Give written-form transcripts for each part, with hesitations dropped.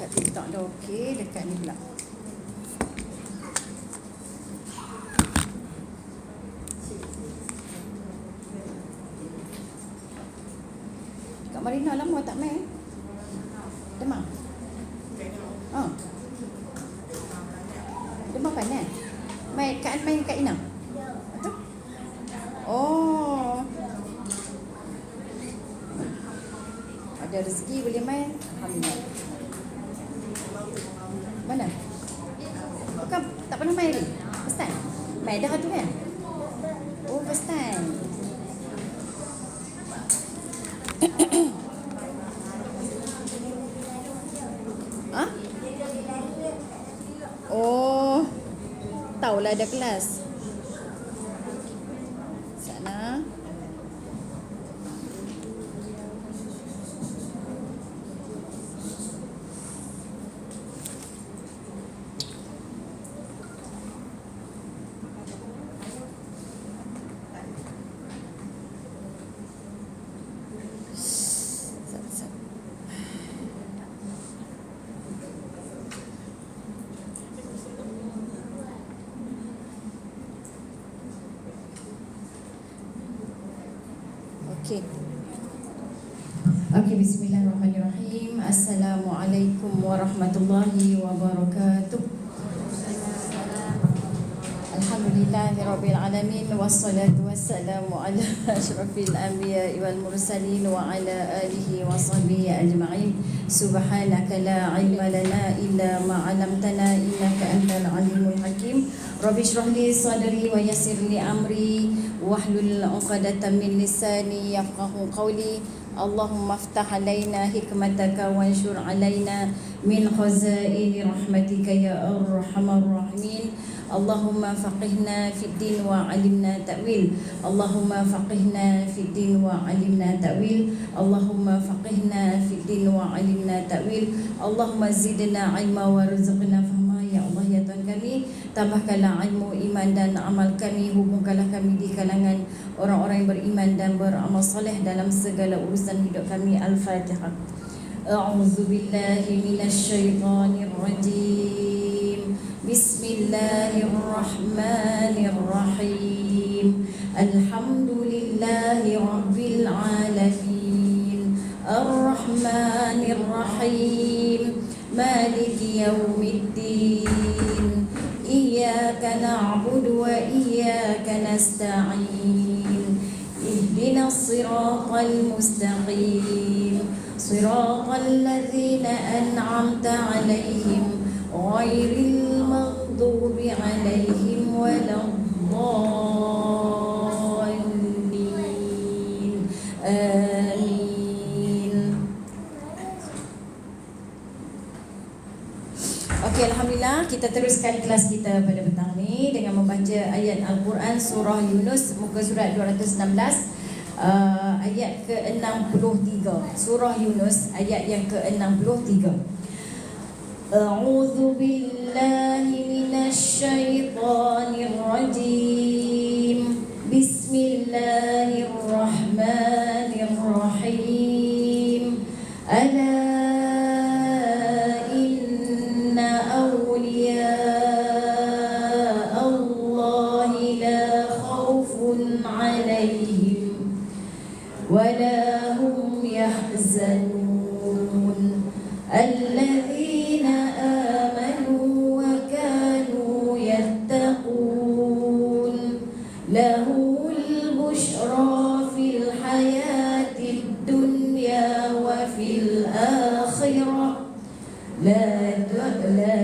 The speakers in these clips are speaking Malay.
Dekat TikTok dah okey, dekat ni pula. Kak Marina lama tak main? Demam? Demam panas? Main kat Ina? Betul? Oh. Ada rezeki boleh main. Alhamdulillah. Mana? Bukan tak pernah main lagi? First time? Main dah tu kan? Oh, first time. Ha? Oh. Tahulah ada kelas. Sana. Okey, bismillahirrahmanirrahim. Assalamualaikum warahmatullahi wabarakatuh. Alhamdulillahirabbil alamin wassalatu wassalamu ala asyrafil anbiya'i wal mursalin wa ala alihi wa sahbihi ajma'in. Subhanaka la ilma lana illa ma 'allamtana innaka antal alimul hakim. Rabbi shrah li sadri wa yassir li amri wahlul 'uqdatam min lisani yafqahu qawli. Allahumma aftah alaina hikmataka wanshur alaina min khazaini rahmatika ya arhamar rahimin. Allahumma faqihna fid din wa 'allimna ta'wil. Allahumma faqihna fid din wa 'allimna ta'wil. Allahumma faqihna fid din wa 'allimna ta'wil. Allahumma zidna 'ilma warzuqna fahma ya Allah ya Tuhan kami. Tambahkanlah ilmu, iman dan amal kami. Hubungkanlah kami di kalangan orang-orang yang beriman dan beramal soleh dalam segala urusan hidup kami. Al-Fatihah. A'udzu billahi minasyaitonir rajim. Bismillahirrahmanirrahim. Alhamdulillahi rabbil alamin. Ar-Rahmanir-Rahim. Maliki yaumiddin. Iyyaka na'budu wa iyyaka nasta'in. Ihdinas siratal mustaqim. Siratal ladzina an'amta 'alaihim ghairil maghdubi 'alaihim waladdallin. Amin. Okey, alhamdulillah, kita teruskan kelas kita pada petang ni dengan membaca ayat Al-Quran surah Yunus, muka surat 216, ayat ke-63. Surah Yunus ayat yang ke-63. A'udzu billahi minasyaitonir rajim. Bismillahirrahmanirrahim. Ala inna awliya Allahi la khawfun 'alaihim wa la hum yahzanun. Alladzina amanu wa kanu yattaqun. Lahul bushra fil hayatid dunya wa fil akhirah. La tabdila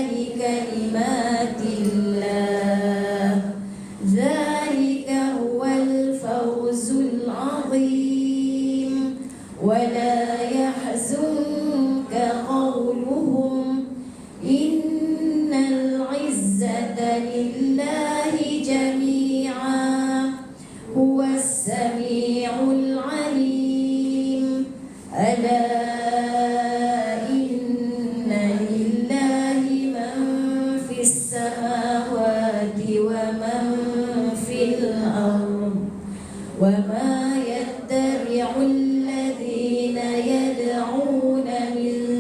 li kalimatillah. Dzalika huwal fawzul 'azim. Wa la yahzunka qawluhum. Innal 'izzata lillahi jami'a. Huwas sami'ul 'alim. Ala inna lillahi man fis samawati wa man fil ard. Wa ma yattabi'u alladhina yad'una min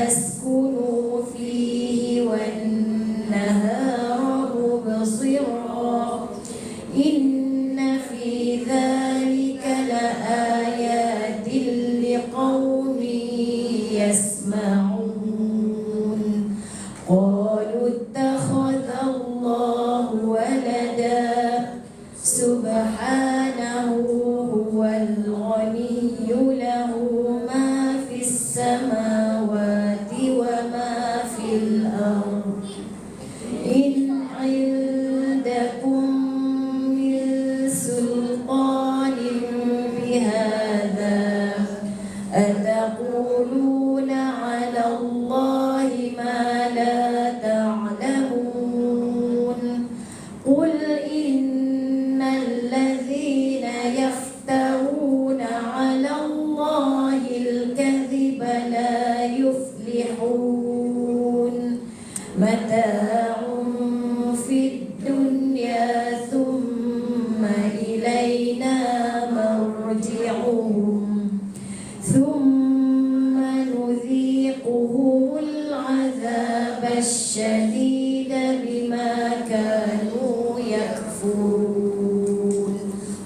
لتسكنوا فيه والنهار مبصرا إن في ذلك لآيات لقوم يسمعون قالوا اتخذ الله ولدا سبحانه هو الغني له ما في السماوات وما في الأرض إن عندكم من سلطان بهذا أتقولون على الله ما لا تعلمون قل إن الذين يفترون على الله الكذب لا يفلحون متاع في الدنيا ثم إلينا مرجعهم ثم نذيقهم العذاب الشديد بما كانوا يكفرون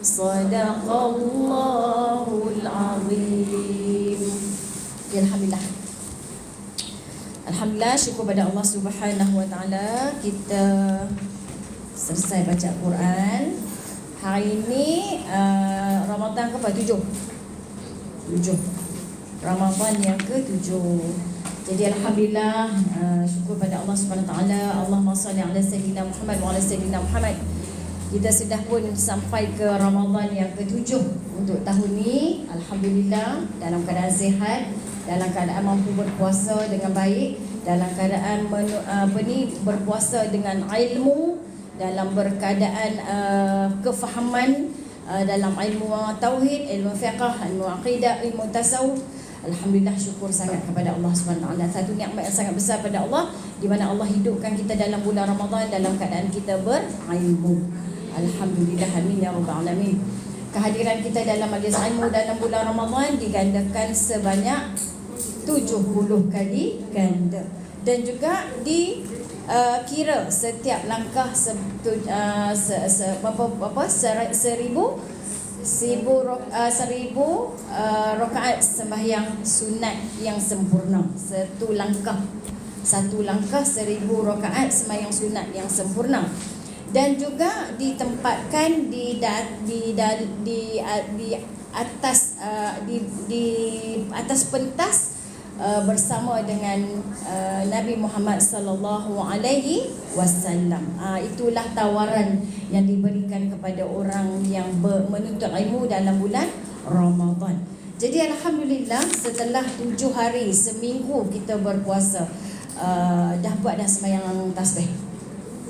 صدق الله العظيم. Okay, Alhamdulillah. Alhamdulillah, syukur pada Allah Subhanahu Wa Taala, kita selesai baca Quran. Hari ini Ramadan ke berapa? 7 Ramadan yang ke-7. Jadi Alhamdulillah, syukur pada Allah Subhanahu Wa Taala. Allahumma salli ala Sayyidina Muhammad wa ala Sayyidina Muhammad. Kita sudah pun sampai ke Ramadan yang ke-7 untuk tahun ni. Alhamdulillah, dalam keadaan sihat, dalam keadaan mampu berpuasa dengan baik, dalam keadaan berpuasa dengan ilmu, dalam berkeadaan kefahaman dalam ilmu tauhid, ilmu fiqh, ilmu aqidah, ilmu tasawuf. Alhamdulillah, syukur sangat kepada Allah Subhanahu Wa Taala. Satu nikmat yang sangat besar pada Allah, di mana Allah hidupkan kita dalam bulan Ramadan dalam keadaan kita berilmu. Alhamdulillah, amin ya rabbal alamin. Kehadiran kita dalam majlis ilmu dalam bulan Ramadan digandakan sebanyak 70 kali ganda, dan juga kira setiap langkah seribu rakaat sembahyang sunat yang sempurna. Satu langkah 1000 rakaat sembahyang sunat yang sempurna. Dan juga ditempatkan di atas pentas bersama dengan Nabi Muhammad sallallahu alaihi wasallam. Itulah tawaran yang diberikan kepada orang yang menuntut ilmu dalam bulan Ramadan. Jadi Alhamdulillah, setelah 7 hari, seminggu kita berpuasa, dah buat dah sembahyang tasbih?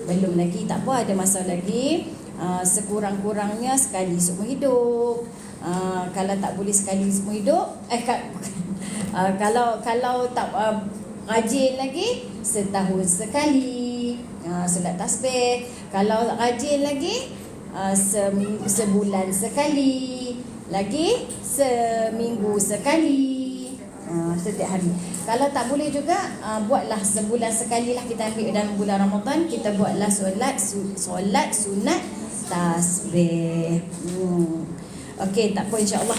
Belum lagi, tak apa, ada masa lagi. Sekurang-kurangnya sekali seumur hidup. Kalau tak boleh sekali seumur hidup, kalau tak rajin lagi, setahun sekali solat tasbih. Kalau rajin lagi, sebulan sekali, lagi seminggu sekali, setiap hari. Kalau tak boleh juga, buatlah sebulan sekali lah. Kita ambil dalam bulan Ramadan, kita buatlah solat sunat tasbih. Okey, tak apa, insya-Allah.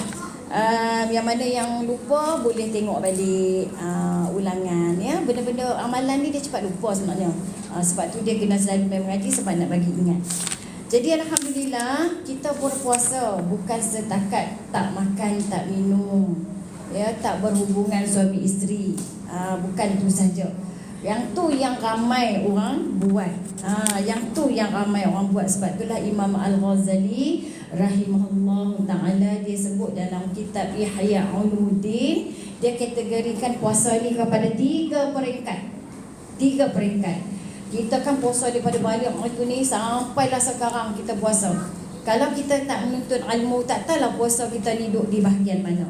Yang mana yang lupa boleh tengok balik ulangan, ya. Benda-benda amalan ni dia cepat lupa sebenarnya. Sebab tu dia kena selalu mengaji sebab nak bagi ingat. Jadi Alhamdulillah, kita berpuasa bukan setakat tak makan, tak minum, ya, tak berhubungan suami isteri. Bukan itu saja. Yang tu yang ramai orang buat. Yang tu yang ramai orang buat. Sebab itulah Imam Al-Ghazali rahimahullah ta'ala, dia sebut dalam kitab Ihya Ulumuddin, dia kategorikan puasa ni kepada 3 peringkat. 3 peringkat. Kita kan puasa daripada balik waktu ni sampailah sekarang kita puasa. Kalau kita tak menuntut ilmu, tak tahulah puasa kita ni duduk di bahagian mana.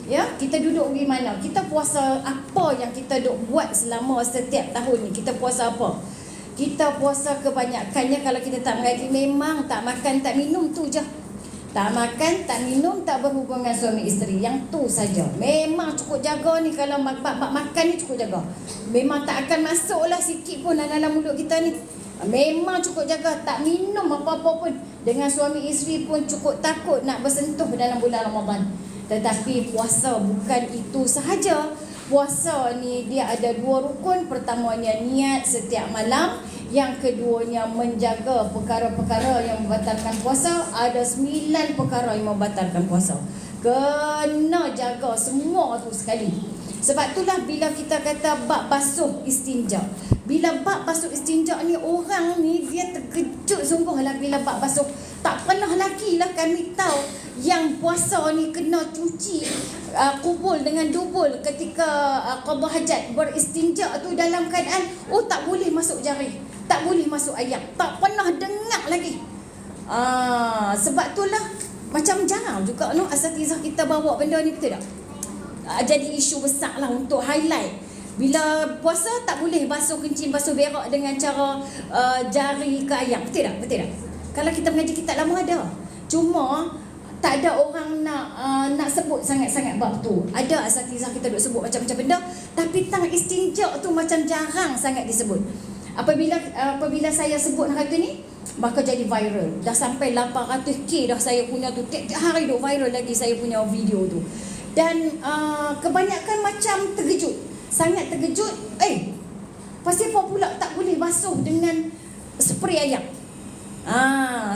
Ya, kita duduk di mana? Kita puasa apa yang kita duk buat selama setiap tahun ni? Kita puasa apa? Kita puasa kebanyakannya kalau kita tak mengaji, memang tak makan, tak minum tu je. Tak makan, tak minum, tak berhubungan suami isteri. Yang tu saja. Memang cukup jaga ni. Kalau makan ni cukup jaga. Memang tak akan masuklah sikit pun dalam mulut kita ni. Memang cukup jaga. Tak minum apa-apa pun. Dengan suami isteri pun cukup takut nak bersentuh dalam bulan Ramadan. Tetapi puasa bukan itu sahaja. Puasa ni dia ada 2 rukun. Pertamanya niat setiap malam. Yang keduanya menjaga perkara-perkara yang membatalkan puasa. Ada 9 perkara yang membatalkan puasa. Kena jaga semua tu sekali. Sebab itulah bila kita kata bab basuh istinja. Bila bab basuh istinja ni, orang ni dia terkejut sungguhlah bila bab basuh. Tak pernah lagi lah kami tahu yang puasa ni kena cuci kubul dengan dubul ketika qada hajat, beristinja tu dalam keadaan tak boleh masuk jari, tak boleh masuk ayak. Tak pernah dengar lagi. Sebab itulah macam jarang juga asatizah kita bawa benda ni, betul tak? Jadi isu besar lah untuk highlight. Bila puasa tak boleh basuh kencing, basuh berak dengan cara jari ke ayak, betul tak? Betul tak? Kalau kita mengaji kitab lama ada. Cuma tak ada orang nak sebut sangat-sangat bab tu. Ada asatizah kita duk sebut macam-macam benda, tapi tang istinja tu macam jarang sangat disebut. Apabila saya sebut harga ni, maka jadi viral. Dah sampai 800k dah saya punya tu. Tiap hari duk viral lagi saya punya video tu. Dan kebanyakan macam terkejut. Sangat terkejut. Pasal apa pula tak boleh basuh dengan spray ayak?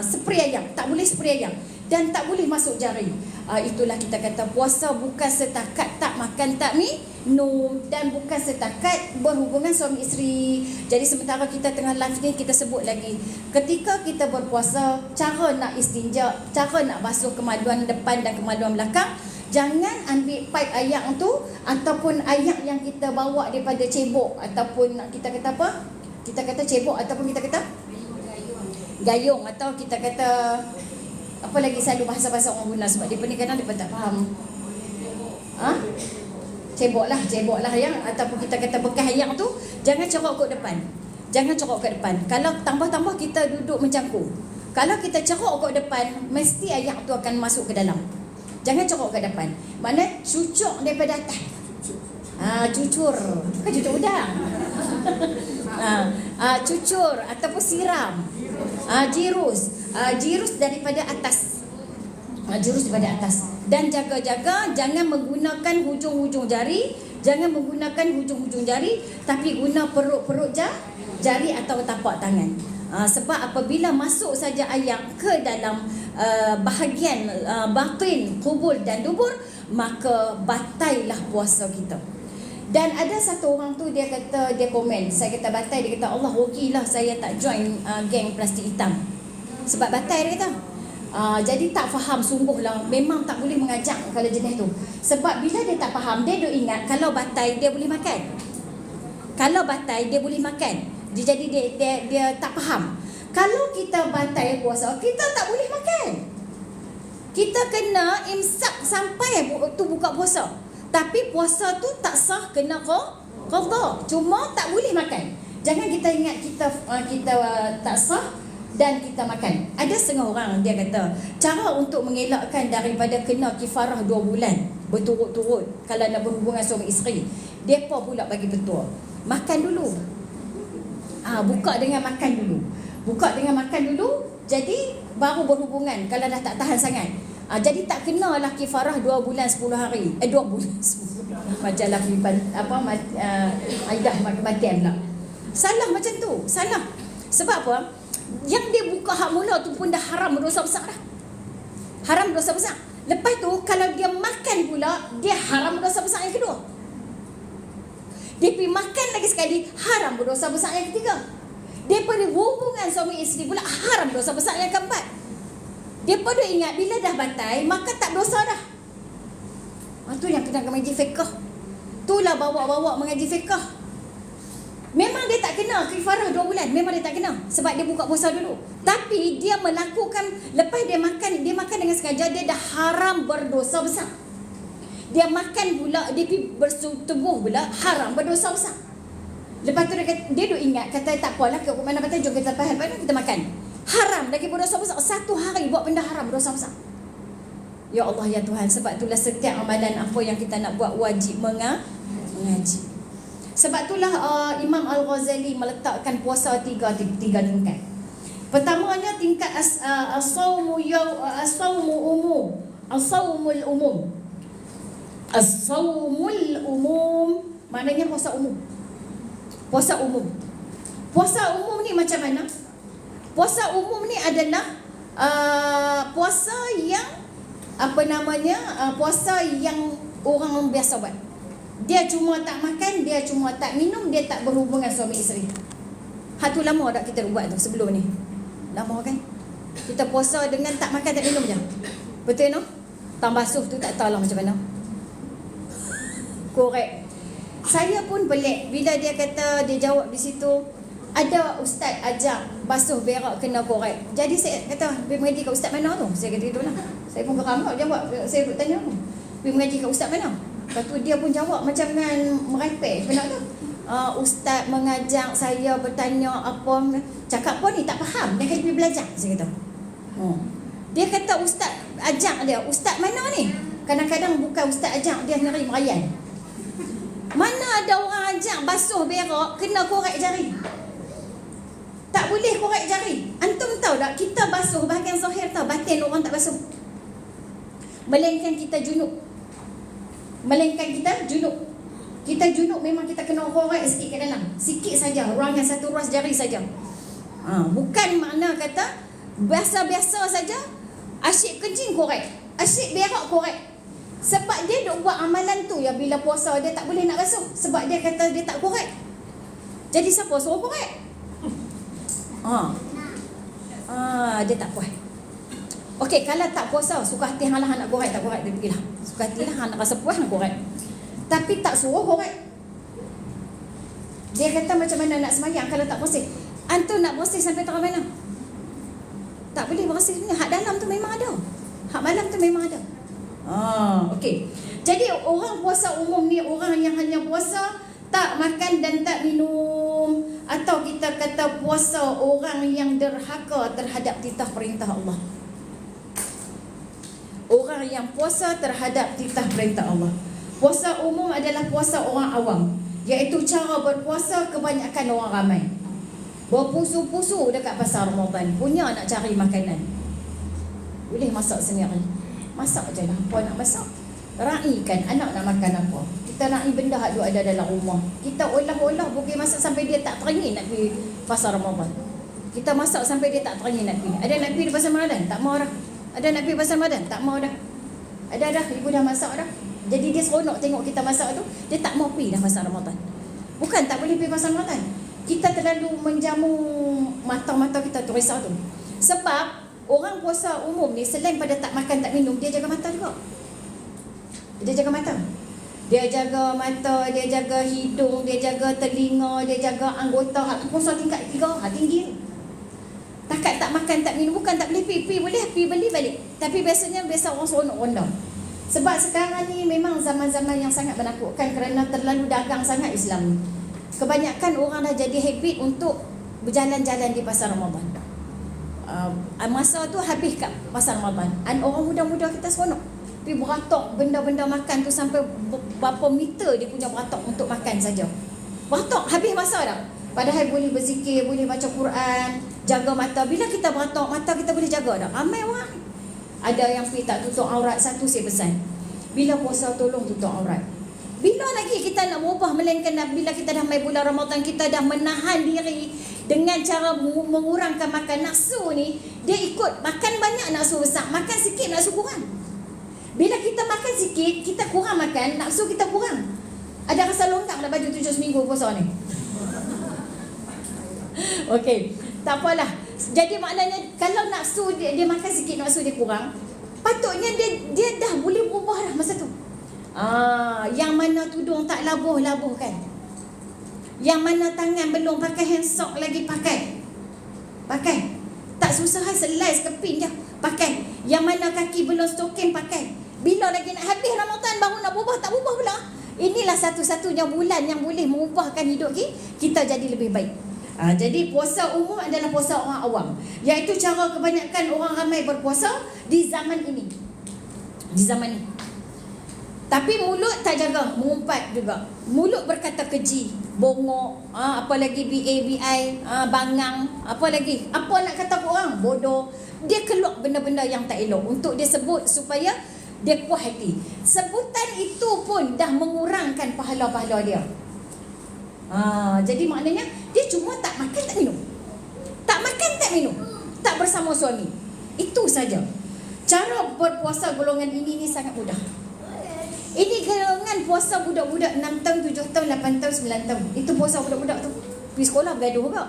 Spray ayak. Tak boleh spray ayak. Dan tak boleh masuk jari. Itulah kita kata puasa bukan setakat tak makan, tak minum, dan bukan setakat berhubungan suami isteri. Jadi sementara kita tengah live ni, kita sebut lagi, ketika kita berpuasa, cara nak istinja, cara nak basuh kemaluan depan dan kemaluan belakang, jangan ambil pipe ayak tu ataupun ayak yang kita bawa daripada cebok, ataupun kita kata apa? Kita kata cebok ataupun kita kata gayung, atau kita kata apa lagi selalu bahasa-bahasa orang guna, sebab dia ni kadang dia tak faham. Cebok lah yang, ataupun kita kata bekas ayak tu, jangan corok ke depan. Jangan corok ke depan. Kalau tambah-tambah kita duduk mencangkuk. Kalau kita corok ke depan, mesti ayak tu akan masuk ke dalam. Jangan corok ke depan. Mana cucuk daripada atas. Cucur. Bukan cucuk udang. Cucur ataupun siram. Jirus daripada atas. Jirus daripada atas. Dan jaga-jaga jangan menggunakan hujung-hujung jari, jangan menggunakan hujung-hujung jari, tapi guna perut-perut jari atau tapak tangan. Sebab apabila masuk saja ayak ke dalam bahagian batin, kubul dan dubur, maka batailah puasa kita. Dan ada satu orang tu, dia kata, dia komen, saya kata batai, dia kata Allah rugilah saya tak join geng plastik hitam. Sebab batai, dia kata. Jadi tak faham sungguhlah, memang tak boleh mengajak kalau jenis tu. Sebab bila dia tak faham, dia duk ingat kalau batai dia boleh makan. Kalau batai dia boleh makan. Jadi dia tak faham. Kalau kita batai puasa, kita tak boleh makan. Kita kena imsak sampai tu buka puasa. Tapi puasa tu tak sah, kena qada. Cuma tak boleh makan. Jangan kita ingat kita tak sah dan kita makan. Ada setengah orang dia kata, cara untuk mengelakkan daripada kena kifarah 2 bulan berturut-turut kalau nak berhubungan suami isteri, depa pula bagi petua. Makan dulu. Buka dengan makan dulu. Buka dengan makan dulu, jadi baru berhubungan kalau dah tak tahan sangat. Jadi tak kenalah kifarah 2 bulan 10 hari. 2 bulan 10. Majalah Aidah kematian pula. Salah macam tu. Salah. Sebab apa? Yang dia buka hak mula tu pun dah haram berdosa besar dah. Haram berdosa besar. Lepas tu kalau dia makan pula, dia haram berdosa besar yang kedua. Dia pergi makan lagi sekali, haram berdosa besar yang ketiga. Daripada hubungan suami isteri pula, haram berdosa besar yang keempat. Dia pada ingat bila dah batai, maka tak dosa dah. Tu yang kena mengaji fiqh. Itulah bawa-bawa mengaji fiqh. Memang dia tak kena kifarah 2 bulan. Memang dia tak kena. Sebab dia buka puasa dulu. Tapi dia melakukan, lepas dia makan dengan sengaja, dia dah haram berdosa besar. Dia makan pula, dia pergi bersetubuh pula, haram berdosa besar. Lepas tu dia duk ingat, kata tak apalah, ke mana batai, jom kita faham, kita makan. Haram lagi berdosa besar. 1 hari buat benda haram berdosa besar. Ya Allah ya Tuhan, sebab itulah setiap amalan apa yang kita nak buat wajib mengaji. Sebab itulah Imam Al-Ghazali meletakkan puasa tiga tingkat. Pertamanya tingkat as-saumul umum. As-saumul umum. As-saumul umum maknanya puasa umum. Puasa umum. Puasa umum ni macam mana? Puasa umum ni adalah puasa yang puasa yang orang biasa buat. Dia cuma tak makan, dia cuma tak minum, dia tak berhubungan suami isteri. Hatu lama dah kita buat tu sebelum ni. Lama kan? Kita puasa dengan tak makan tak minum je. Betul no? Tang basuh tu tak tahu lah macam mana. Korek. Saya pun pelik bila dia kata, dia jawab di situ, ada ustaz ajak basuh berak kena korek. Jadi saya kata, pergi mengaji kat ustaz mana tu? Saya kata itulah. Saya pun geram jawab. Saya pun tanya tu. Pergi mengaji kat ustaz mana? Lepas tu dia pun jawab macam dengan merepek. Benar tu? Ustaz mengajak saya bertanya apa. Cakap pun ni tak faham. Dia kata pergi belajar. Saya kata. Dia kata ustaz ajak dia. Ustaz mana ni? Kadang-kadang bukan ustaz ajak, dia ngeri merayan. Mana ada orang ajak basuh berak kena korek jari? Tak boleh korek jari. Antum tahu tak, kita basuh bahagian zahir tahu, batin orang tak basuh. Melainkan kita junub. Kita junub memang kita kena korek sikit ke dalam. Sikit saja, ruangan satu ruas jari saja. Bukan makna kata biasa-biasa saja, asyik kencing korek, asyik berak korek. Sebab dia duk buat amalan tu, ya bila puasa dia tak boleh nak basuh. Sebab dia kata dia tak korek. Jadi siapa suruh korek? Dia tak puas. Okey, kalau tak puasa, suka hati hang lah nak korek, tak korek dia pergilah. Suka hati lah hang nak rasa puas nak korek. Tapi tak suruh korek. Dia kata macam mana nak semayang kalau tak bersih? Antum nak bersih sampai terang mana? Tak boleh bersih ni. Hak dalam tu memang ada. Hak malam tu memang ada. Okey. Jadi orang puasa umum ni orang yang hanya puasa tak makan dan tak minum, atau kita kata puasa orang yang derhaka terhadap titah perintah Allah. Orang yang puasa terhadap titah perintah Allah. Puasa umum adalah puasa orang awam, iaitu cara berpuasa kebanyakan orang ramai. Berpusu-pusu dekat pasar Ramadan, punya nak cari makanan. Boleh masak sendiri. Masak je lah, apa nak masak. Raikan anak nak makan apa. Kita raih benda hak ada dalam rumah. Kita olah-olah bukan masak sampai dia tak teringin nak pergi pasar Ramadan. Kita masak sampai dia tak teringin nak pergi. Ada nak pergi di pasar Ramadan? Tak mau dah. Ada nak pergi pasar Ramadan? Tak mau dah. Ada dah, ibu dah masak dah. Jadi dia seronok tengok kita masak tu, dia tak mau pergi dah pasar Ramadan. Bukan tak boleh pergi pasar Ramadan. Kita terlalu menjamu mata-mata kita tu, risau tu. Sebab orang puasa umum ni selain pada tak makan tak minum, dia jaga mata juga. Dia jaga mata. Dia jaga mata, dia jaga hidung, dia jaga telinga, dia jaga anggota. Hak tu puasa tingkat 3, tinggi. Takat tak makan tak minum, bukan tak boleh pergi boleh pergi beli balik. Tapi biasa orang seronok ronda. Sebab sekarang ni memang zaman-zaman yang sangat menakutkan kerana terlalu dagang sangat Islam ni. Kebanyakan orang dah jadi habit untuk berjalan-jalan di pasar Ramadan. Masa tu habis kat pasar Ramadan. Orang muda-muda kita seronok pergi beratok benda-benda makan tu sampai berapa meter dia punya beratok untuk makan saja. Beratok habis masa dah. Padahal boleh berzikir, boleh baca Quran, jaga mata. Bila kita beratok, mata kita boleh jaga dah. Ramai orang. Ada yang pergi tak tutup aurat, satu saya pesan. Bila puasa tolong tutup aurat. Bila lagi kita nak berubah, melainkan bila kita dah mai bulan Ramadan, kita dah menahan diri dengan cara mengurangkan makan. Nafsu ni dia ikut makan banyak nafsu besar, makan sikit nafsu kurang. Bila kita makan sikit, kita kurang makan, nafsu kita kurang. Ada rasa longkang dah baju 7 seminggu puasa ni. Okey, tak apalah. Jadi maknanya kalau nafsu dia makan sikit, nafsu dia kurang, patutnya dia dah boleh berubah dah masa tu. Yang mana tudung tak labuh-labuh kan, yang mana tangan belum pakai hand sock lagi pakai. Tak susah selai keping je pakai. Yang mana kaki belum stoking pakai. Bila lagi nak habis Ramadan baru nak berubah, tak berubah pula. Inilah satu-satunya bulan yang boleh mengubahkan hidup kita jadi lebih baik. Jadi puasa umum adalah puasa orang awam, iaitu cara kebanyakan orang ramai berpuasa di zaman ini. di zaman ni. Tapi mulut tak jaga, mengumpat juga. Mulut berkata keji, bongok, apa lagi BABI, bangang, apa lagi? Apa nak kata orang? Bodoh. Dia keluar benda-benda yang tak elok untuk dia sebut supaya dia puas hati. Sebutan itu pun dah mengurangkan pahala-pahala dia. Jadi maknanya dia cuma tak makan tak minum. Tak makan tak minum. Tak bersama suami. Itu saja. Cara berpuasa golongan ini ni sangat mudah. Ini golongan puasa budak-budak 6 tahun, 7 tahun, 8 tahun, 9 tahun. Itu puasa budak-budak tu. Pergi sekolah bergaduh juga.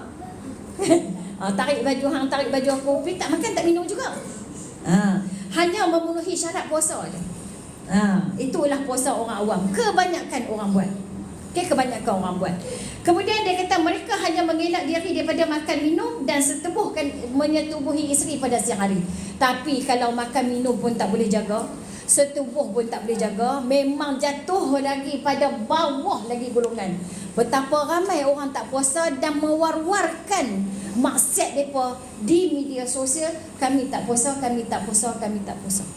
Tarik baju hang, tarik baju aku, pergi tak makan tak minum juga. Hanya memenuhi syarat puasa aja. Itulah puasa orang awam. Kebanyakan orang buat. Kebanyakan orang buat. Kemudian dia kata mereka hanya mengelak diri daripada makan minum dan menyetubuhi isteri pada siang hari. Tapi kalau makan minum pun tak boleh jaga, setubuh pun tak boleh jaga, memang jatuh lagi pada bawah lagi golongan. Betapa ramai orang tak puasa dan mewar-warkan maksiat mereka di media sosial. Kami tak puasa, kami tak puasa, kami tak puasa.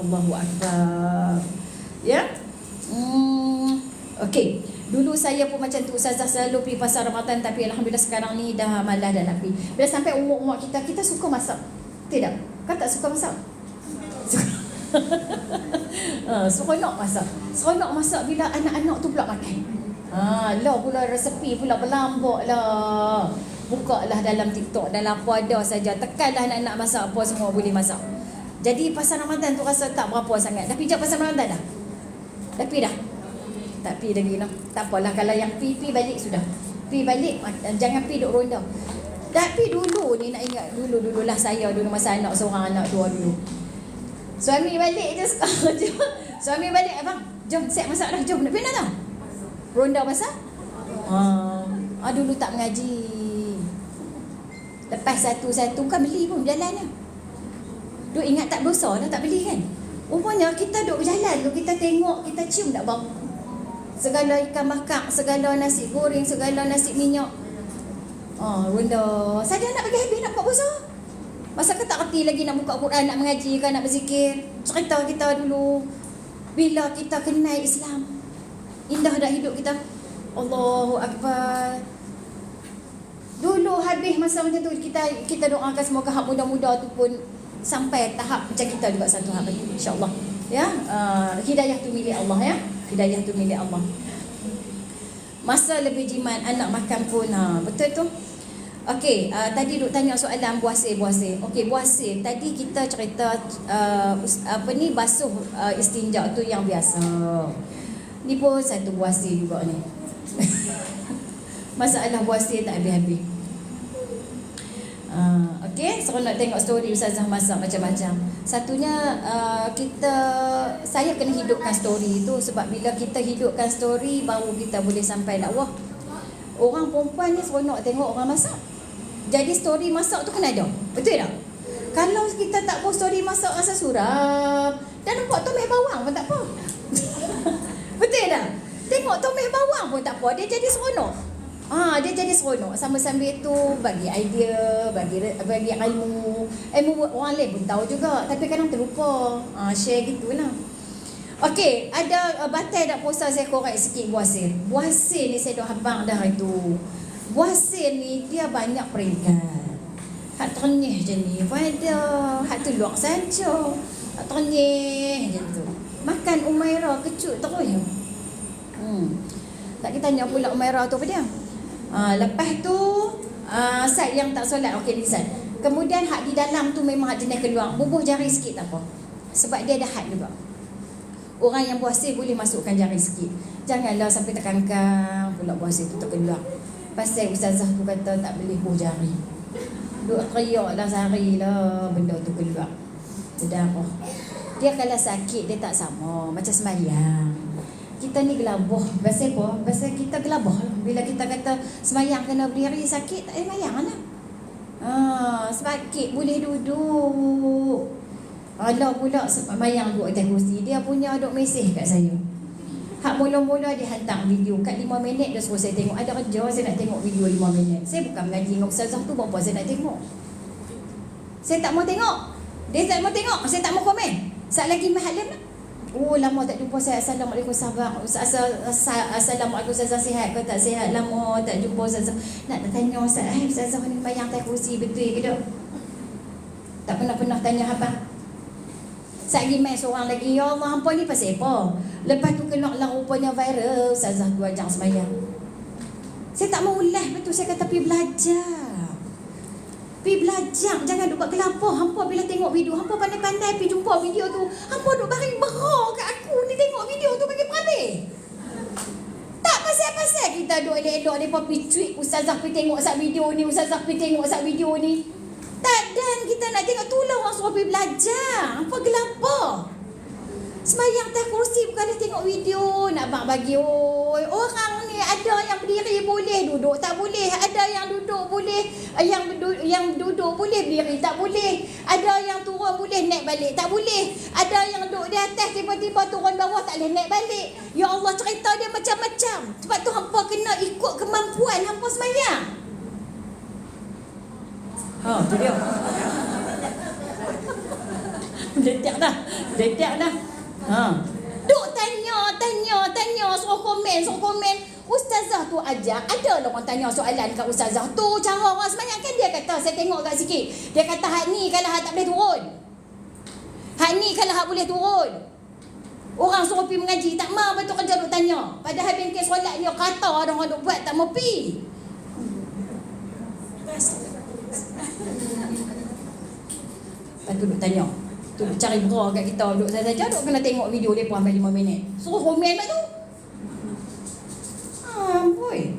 Allahu Akbar. Ya. Okey. Dulu saya pun macam tu, Ustazah selalu pergi pasar Ramadan, tapi alhamdulillah sekarang ni dah malas dah nak pergi. Bila sampai umur-umur kita suka masak. Tidak? Kan tak suka masak? Seronok masak. Seronok masak bila anak-anak tu pula makan. Lah pula resepi pula berlambak lah. Buka lah dalam TikTok, dalam apa ada saja. Tekanlah anak-anak masak apa semua boleh masak. Jadi pasal Ramadan tu rasa tak berapa sangat. Dah pijak pasal Ramadan dah? Dah pi dah? Tak pi lagi lah. Tak apalah kalau yang pi balik sudah. Pi balik, jangan pi duk ronda. Tapi dulu ni nak ingat, dulu-dululah saya dulu masa anak seorang, anak dua dulu. Suami balik je sekarang je. Suami balik, abang, jom siap masak dah, jom. Nak pergi mana tau? Ronda masak? Dulu tak mengaji. Lepas satu-satu kan beli pun berjalan lah. Duk ingat tak berdosa dah tak beli kan? Rupanya kita duk berjalan tu, kita tengok, kita cium tak bau. Segala ikan bakar, segala nasi goreng, segala nasi minyak. Ronda. Saya nak bagi habis nak buka puasa. Masa ke tak reti lagi nak buka Quran, nak mengaji kan, nak berzikir. Cerita kita dulu bila kita kenal Islam. Indah dah hidup kita. Allahu Akbar. Dulu habis masa macam tu kita doakan semoga hak muda-muda tu pun sampai tahap macam kita juga satu hari insya-Allah. Ya, hidayah tu milik Allah ya. Hidayah tu milik Allah. Masa lebih jimat anak makan pun betul tu. Okey, tadi duk tanya soalan buasir. Okey, buasir. Tadi kita cerita basuh istinja tu yang biasa. Ni pun satu buasir juga ni. Masalah buasir tak habis-habis. Okey, seronok tengok story Ustazah masak macam-macam. Satunya saya kena hidupkan story tu, sebab bila kita hidupkan story baru kita boleh sampai dakwah. Orang perempuan ni seronok tengok orang masak. Jadi story masak tu kena ada. Betul tak? Kalau kita tak buat story masak rasa suram, dan nampak tumis bawang pun tak apa. Betul tak? Tengok tumis bawang pun tak apa, dia jadi seronok. Dia jadi seronok. Sambil-sambil tu bagi idea, bagi ilmu orang lain pun tahu juga, tapi kadang terlupa. Share gitulah. Okey, ada batai tak puasa, saya korek sikit buasir. Buasir ni saya dah habang dah itu. Buasir ni dia banyak peringkat. Hak ternyih je ni pada, hak tu luak saja. Hak ternyih je tu. Makan Umairah kecut terus je. Tak kita tanya pula Umairah tu apa dia? Lepas tu Sat yang tak solat, okey ni Sat. Kemudian hak di dalam tu memang hak jenis keluar. Bubuh jari sikit tak apa. Sebab dia ada had juga. Orang yang buasir boleh masukkan jari sikit. Janganlah sampai terkangkang pula buasir tu terkeluar. Pasal Ustazah tu kata tak boleh buh jari. Duk teriak lah sehari lah benda tu keluar. Berdarah. Dia kalau sakit dia tak sama macam sembahyang. Kita ni gelabah. Pasal apa? Pasal kita gelabah lah. Bila kita kata sembahyang kena berdiri, sakit tak sembahyang lah. Sakit boleh duduk. Allah pula sembahyang duduk atas kursi. Dia punya duk mesej kat saya. Hak mula-mula dia hantar video kat 5 minit, dia suruh saya tengok. Ada kerja saya nak tengok video 5 minit. Saya bukan mengaji dengan Ustazah tu, berapa saya nak tengok. Saya tak mau tengok. Dia tak mau tengok, saya tak mau komen. Sat lagi mahalim. Oh, lama tak jumpa saya. Assalamualaikum sahabat. Assalamualaikum Ustazah, sihat ke tak sihat? Lama tak jumpa Ustazah. Nak tanya Ustazah ni bayang tak kursi betul ke tak? Tak pernah tanya apa. Sat lagi main seorang lagi. Ya Allah, hampa ni pasal apa? Lepas tu keluar lah rupanya viral. Ustazah tu ajak sembahyang. Saya tak mau ulah betul. Saya kata pergi belajar. Pergi belajar, jangan duk buat kelapa. Hampa bila tengok video, hampa pandai-pandai pergi jumpa video tu. Hampa duk baring berah kat aku ni tengok video tu bagi perhabis. Tak pasal-pasal kita duk elok-elok depa pergi tweet Ustazah pergi tengok sat video ni, Ustazah pergi tengok sat video ni. Tak, dan kita nak tengok tolong orang suruh pergi belajar. Hampa kelapa. Sembahyang atas kursi bukanlah tengok video nak bagi orang ni ada yang berdiri boleh, duduk tak boleh, ada yang duduk boleh, yang duduk boleh berdiri tak boleh, ada yang turun boleh naik balik tak boleh, ada yang duduk di atas tiba-tiba turun bawah tak boleh naik balik. Ya Allah, cerita dia macam-macam. Sebab tu hampa kena ikut kemampuan hampa sembahyang. Tu dia. Detik dah. Duk tanya, suruh komen. Ustazah tu ajak, ada lah orang tanya soalan kat Ustazah tu. Cara orang sembahyang kan dia kata, saya tengok kat sikit. Dia kata hak ni kalau hak tak boleh turun. Hak ni kalau hak boleh turun. Orang suruh pergi mengaji, tak mau betul kerja duk tanya. Padahal bengkel solat ni kata orang duk buat tak mau pergi. Lepas tu duk tanya. Tu cari bra kat kita duduk saja duk kena tengok video dia pun sampai 5 minit. Suruh komen mak tu. Boy.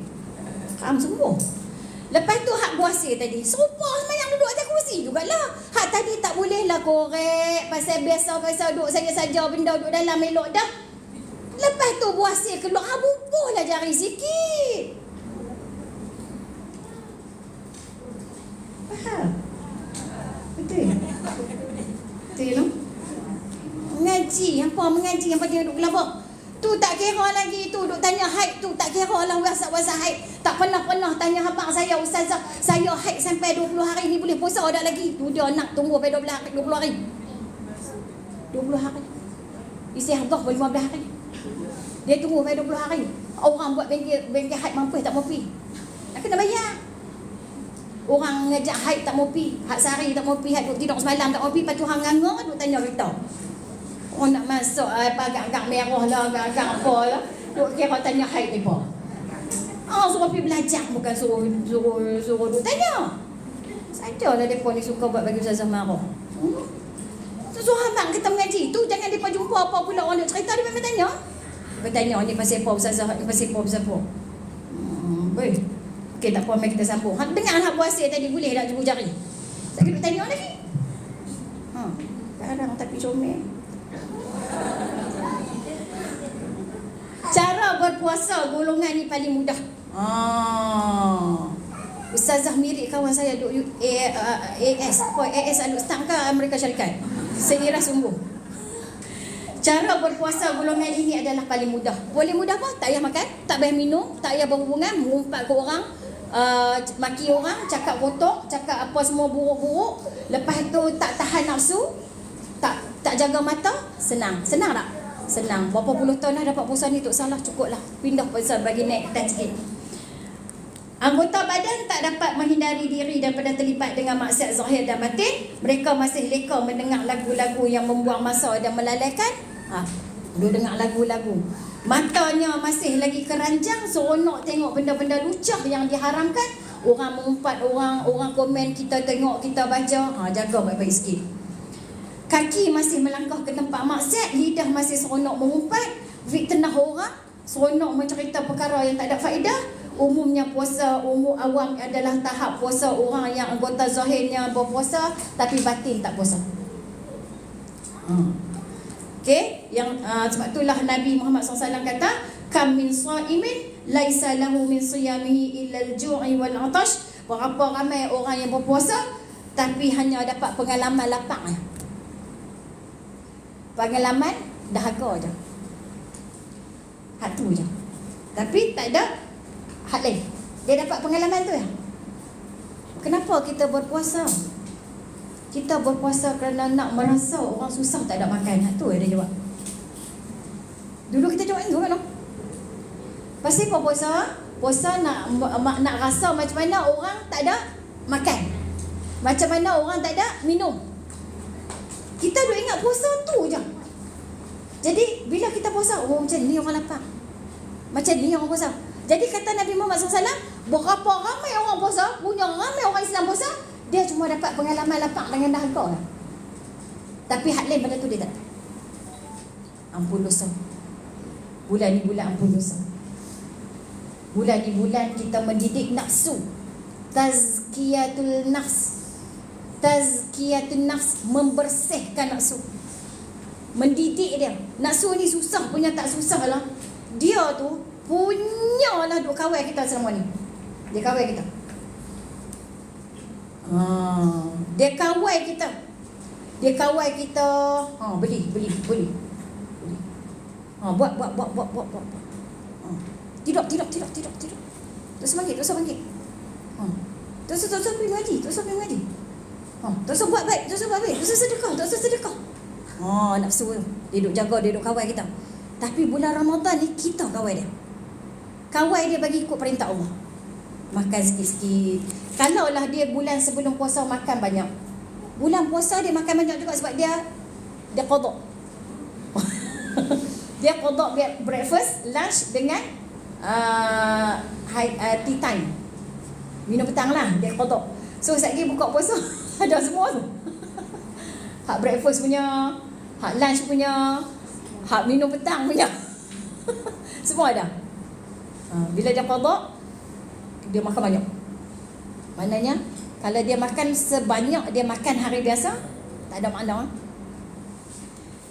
Kamu semua. Lepas tu hak puasa tadi. Serupa sembahyang duduk atas kursi jugalah. Hak tadi tak boleh lah korek pasal biasa duduk saja-saja benda duduk dalam elok dah. Lepas tu puasa keluar bubuhlah jari sikit. Faham? Betul. Betul no? Mengaji, hampa dia duduk kelabak. Tu tak kira lagi tu, duk tanya haid tu tak kira lah WhatsApp haid. Tak pernah tanya abang saya, Ustazah, saya haid sampai 20 hari ni boleh puasa dah lagi. Tu dia nak tunggu sampai 20 hari. 20 hari. Istihadah 15 hari. Dia tunggu sampai 20 hari. Orang buat bengkel haid mampu tak mampu. Nak kena bayar. Orang ngajak haid tak mau pi, hak sehari tak mau pi, hak duk tidur semalam tak mau pi, lepas tu hang nganga duk tanya kita. Oh nak masuk apa agak-agak merah lah, agak-agak apa lah. Duk kira tanya haid depa. Suruh pi belajar bukan suruh duk tanya. Sajalah depa ni suka buat bagi Ustazah marah. Suruh abang kita mengaji tu jangan depa jumpa apa pula orang nak cerita dia memang tanya. Bertanya ni pasal apa Ustazah, ni pasal apa. Baik. Okey, tak apa, mari kita sambung. Hang dengar hak puasa tadi boleh tak jumpa jari? Saya kena tanya lagi. Kadang tapi comel. Cara berpuasa golongan ni paling mudah. Ustazah mirip kawan saya duk AS Al-Ustaz ke Amerika Syarikat. Seira sungguh. Cara berpuasa golongan ini adalah paling mudah. Boleh mudah apa? Tak payah makan, tak payah minum, tak payah berhubungan, mengumpat ke orang, maki orang, cakap kotor, cakap apa semua buruk-buruk. Lepas tu tak tahan nafsu, tak jaga mata. Senang tak? Senang. Berapa puluh tahun dah dapat puasa ni, tak salah, cukup lah. Pindah puasa bagi naik atas sikit. Anggota badan tak dapat menghindari diri daripada terlibat dengan maksiat zahir dan batin. Mereka masih leka mendengar lagu-lagu yang membuang masa dan melalaikan. Dua dengar lagu-lagu. Matanya masih lagi keranjang, seronok tengok benda-benda lucah yang diharamkan. Orang mengumpat, orang komen, kita tengok, kita baca. Jaga baik-baik sikit. Kaki masih melangkah ke tempat maksiat, lidah masih seronok mengumpat, fitnah orang, seronok mencerita perkara yang tak ada faedah. Umumnya puasa umum awam adalah tahap puasa orang yang anggota zahirnya berpuasa tapi batin tak puasa. Okey, yang sebab itulah Nabi Muhammad SAW kata, kam min shaimin laisa lahu min siyamihi illa al-ju'i wal 'atash. Berapa ramai orang yang berpuasa tapi hanya dapat pengalaman lapang. Pengalaman dahaga je. Hak tu je. Tapi tak ada hak lain. Dia dapat pengalaman tu ya. Kenapa kita berpuasa? Kita berpuasa kerana nak merasa orang susah tak ada makan. Tu dia jawab. Dulu kita jawab tu kan? Pasal apa puasa? Puasa nak rasa macam mana orang tak ada makan. Macam mana orang tak ada minum. Kita duk ingat puasa tu je. Jadi bila kita puasa, oh macam ni orang lapar. Macam ni orang puasa. Jadi kata Nabi Muhammad SAW, berapa ramai orang puasa, punya ramai orang Islam puasa, dia cuma dapat pengalaman lapar dengan dahaga lah. Tapi hak lain pada tu dia tak. Ampun dosa. Bulan ni bulan ampun dosa. Bulan ni bulan kita mendidik nafsu. Tazkiyatul nafs. Tazkiyatul nafs, membersihkan nafsu. Mendidik dia. Nafsu ni susah punya tak susah lah. Dia tu punyalah duk kawal kita selama ni. Dia kawal kita. Dia kawal kita. Dia kawal kita. Beli. Buat. Tidak. Terus bangkit. Terus pergi mengaji. Terus buat baik. Terus sedekah. Nafsu tu. Dia duk jaga, dia duk kawal kita. Tapi bulan Ramadan ni kita kawal dia. Kawal dia bagi ikut perintah Allah. Makan sikit-sikit. Kalaulah dia bulan sebelum puasa makan banyak, bulan puasa dia makan banyak juga sebab dia qada. Dia qada breakfast, lunch dengan tea time. Minum petang lah, dia qada. So sekali buka puasa ada semua tu. Hak breakfast punya, hak lunch punya, hak minum petang punya. Semua ada. Bila dia qada, dia makan banyak. Maknanya kalau dia makan sebanyak dia makan hari biasa, tak ada makna.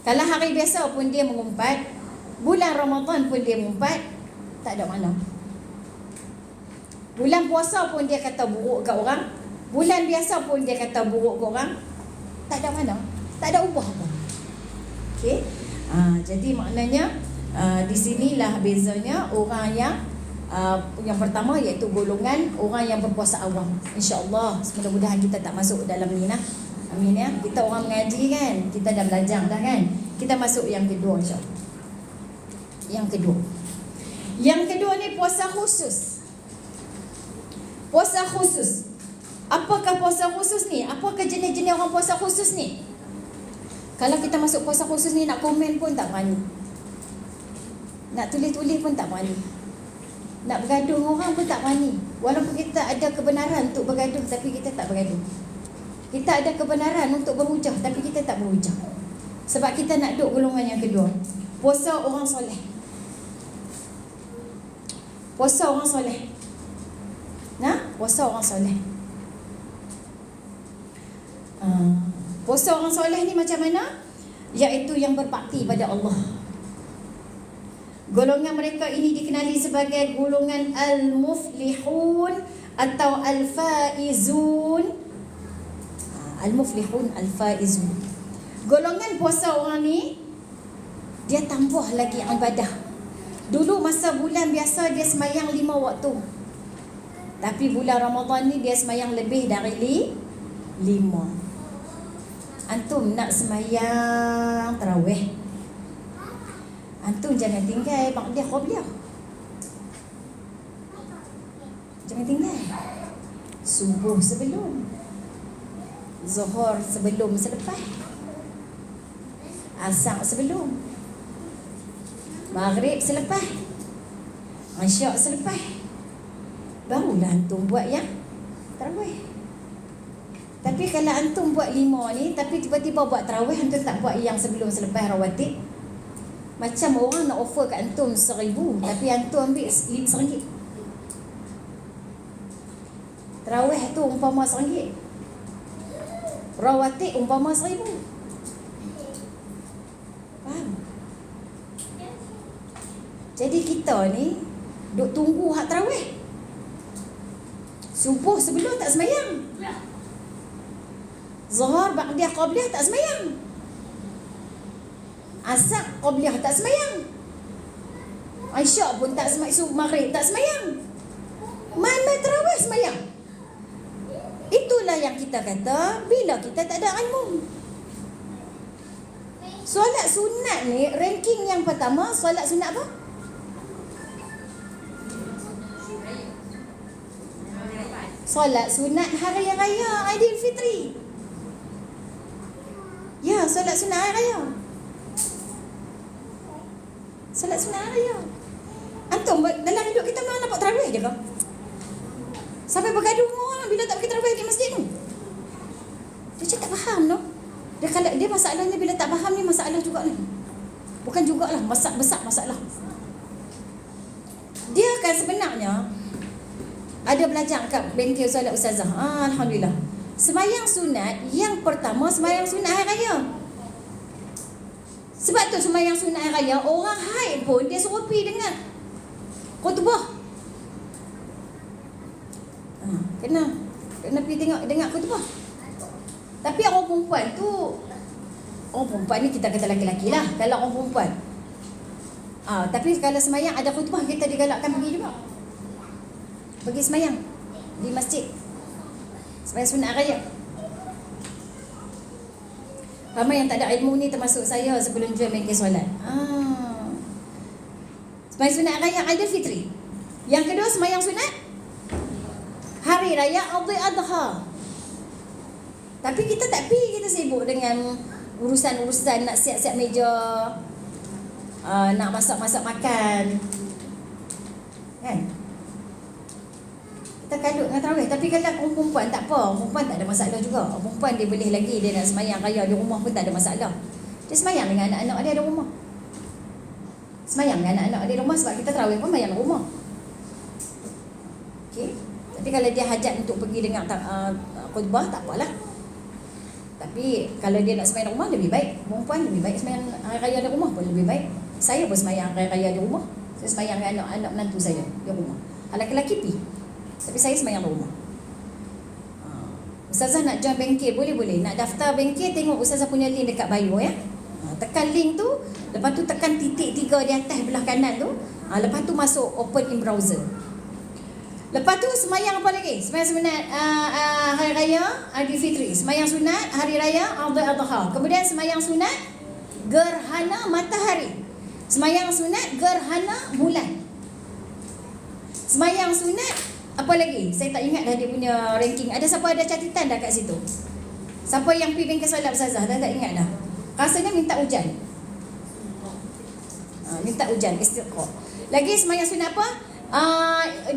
Kalau hari biasa pun dia mengumpat, bulan Ramadan pun dia mengumpat, tak ada makna. Bulan puasa pun dia kata buruk kat orang, bulan biasa pun dia kata buruk kat orang, tak ada makna. Tak ada ubah pun. Okey. Jadi maknanya di sinilah bezanya orang yang pertama iaitu golongan orang yang berpuasa awam. InsyaAllah mudah-mudahan kita tak masuk dalam ni lah. Amin ya. Kita orang mengaji kan, kita dah belajar dah kan. Kita masuk yang kedua insyaAllah. Yang kedua ni puasa khusus. Puasa khusus. Apakah puasa khusus ni? Apakah jenis-jenis orang puasa khusus ni? Kalau kita masuk puasa khusus ni, nak komen pun tak berani, nak tulis-tulis pun tak berani, nak bergaduh orang pun tak berani. Walaupun kita ada kebenaran untuk bergaduh, tapi kita tak bergaduh. Kita ada kebenaran untuk berhujah, tapi kita tak berhujah. Sebab kita nak duduk golongan yang kedua. Puasa orang soleh. Puasa orang soleh. Puasa orang soleh. Puasa orang soleh ni macam mana? Iaitu yang berbakti pada Allah. Golongan mereka ini dikenali sebagai golongan al-muflihun atau al-faizun. Al-muflihun, al-faizun. Golongan puasa orang ni, dia tambah lagi ibadah. Dulu masa bulan biasa dia semayang 5 waktu. Tapi bulan Ramadan ni dia semayang lebih dari 5. Antum nak semayang tarawih, antum jangan tinggal ba'diyah qabliyah. Jangan tinggal. Subuh sebelum, Zuhur sebelum selepas, Asar sebelum, Maghrib selepas, Isyak selepas, barulah antum buat yang tarawih. Tapi kalau antum buat 5 ni, tapi tiba-tiba buat tarawih, antum tak buat yang sebelum selepas rawatib, macam orang nak offer kat antum 1,000, tapi antum ambil RM1. Tarawih tu umpama RM1, rawatib umpama RM1,000. Faham? Jadi kita ni duk tunggu hak tarawih. Subuh sebelum tak semayang, Zuhur ba'diyah qabliyah tak semayang, Asar qabliyah tak semayang, Isyak pun tak semayang, Maghrib tak semayang, Mai tarawih semayang. Itulah itulah yang kita kata bila kita tak ada ilmu. Solat sunat ni ranking yang pertama, solat sunat apa? Solat sunat hari raya Aidilfitri. Ya, solat sunat hari raya. Solat sunat hari raya. Antum dalam hidup kita memang nampak tarawih je ke? Sampai bergaduh dengan orang bila tak pergi tarawih di masjid tu. Dia cakap tak faham tu. Dia kalau dia masalahnya bila tak faham ni masalah juga ni. Bukan jugalah besar masalah. Dia kan sebenarnya ada belajar kat bengkel solat ustazah. Alhamdulillah. Sembahyang sunat yang pertama sembahyang sunat hari raya. Sebab tu sembahyang sunat hari raya orang haid pun dia suruh pergi dengar khutbah. Kena pergi dengar khutbah. Tapi orang perempuan tu, orang perempuan ni kita kata lelaki-lelaki lah kalau orang perempuan. Tapi kalau sembahyang ada khutbah kita digalakkan pergi juga. Pergi sembahyang di masjid. Sembahyang sunat raya. Ramai yang tak ada ilmu ni termasuk saya sebelum jual bengkel solat. Sembahyang sunat raya Aidilfitri. Yang kedua sembahyang sunat hari raya Adha. Tapi kita tak pergi, kita sibuk dengan urusan-urusan nak siap-siap meja, nak masak-masak makan. Kan? Kita kalut dengan tarawih. Tapi kalau orang perempuan tak apa, orang perempuan tak ada masalah juga. Orang perempuan dia boleh lagi, dia nak sembahyang raya di rumah pun tak ada masalah. Dia sembahyang dengan anak-anak dia di rumah. Sembahyang dengan anak-anak dia di rumah sebab kita tarawih pun sembahyang di rumah. Okey. Tapi kalau dia hajat untuk pergi dengar khutbah tak apalah. Tapi kalau dia nak sembahyang di rumah lebih baik. Perempuan lebih baik sembahyang hari raya di rumah pun lebih baik. Saya pun sembahyang hari raya di rumah. Saya sembahyang dengan anak-anak menantu saya di rumah. Lelaki-lelaki pergi. Tapi saya sembahyang di rumah. Ustazah nak join bengkel, boleh-boleh. Nak daftar bengkel, tengok Ustazah punya link dekat bio ya. Tekan link tu, lepas tu tekan titik 3 di atas belah kanan tu. Lepas tu masuk open in browser. Lepas tu sembahyang apa lagi? Sembahyang sunat hari raya Aidilfitri. Sembahyang sunat hari raya Adha. Kemudian sembahyang sunat gerhana matahari. Sembahyang sunat gerhana bulan. Sembahyang sunat apa lagi? Saya tak ingat dah dia punya ranking. Ada siapa ada catatan dah kat situ? Siapa yang pergi bengkel solat ustazah? Dah tak ingat dah. Rasanya minta hujan. Minta hujan istiqra. Lagi sembahyang sunat apa?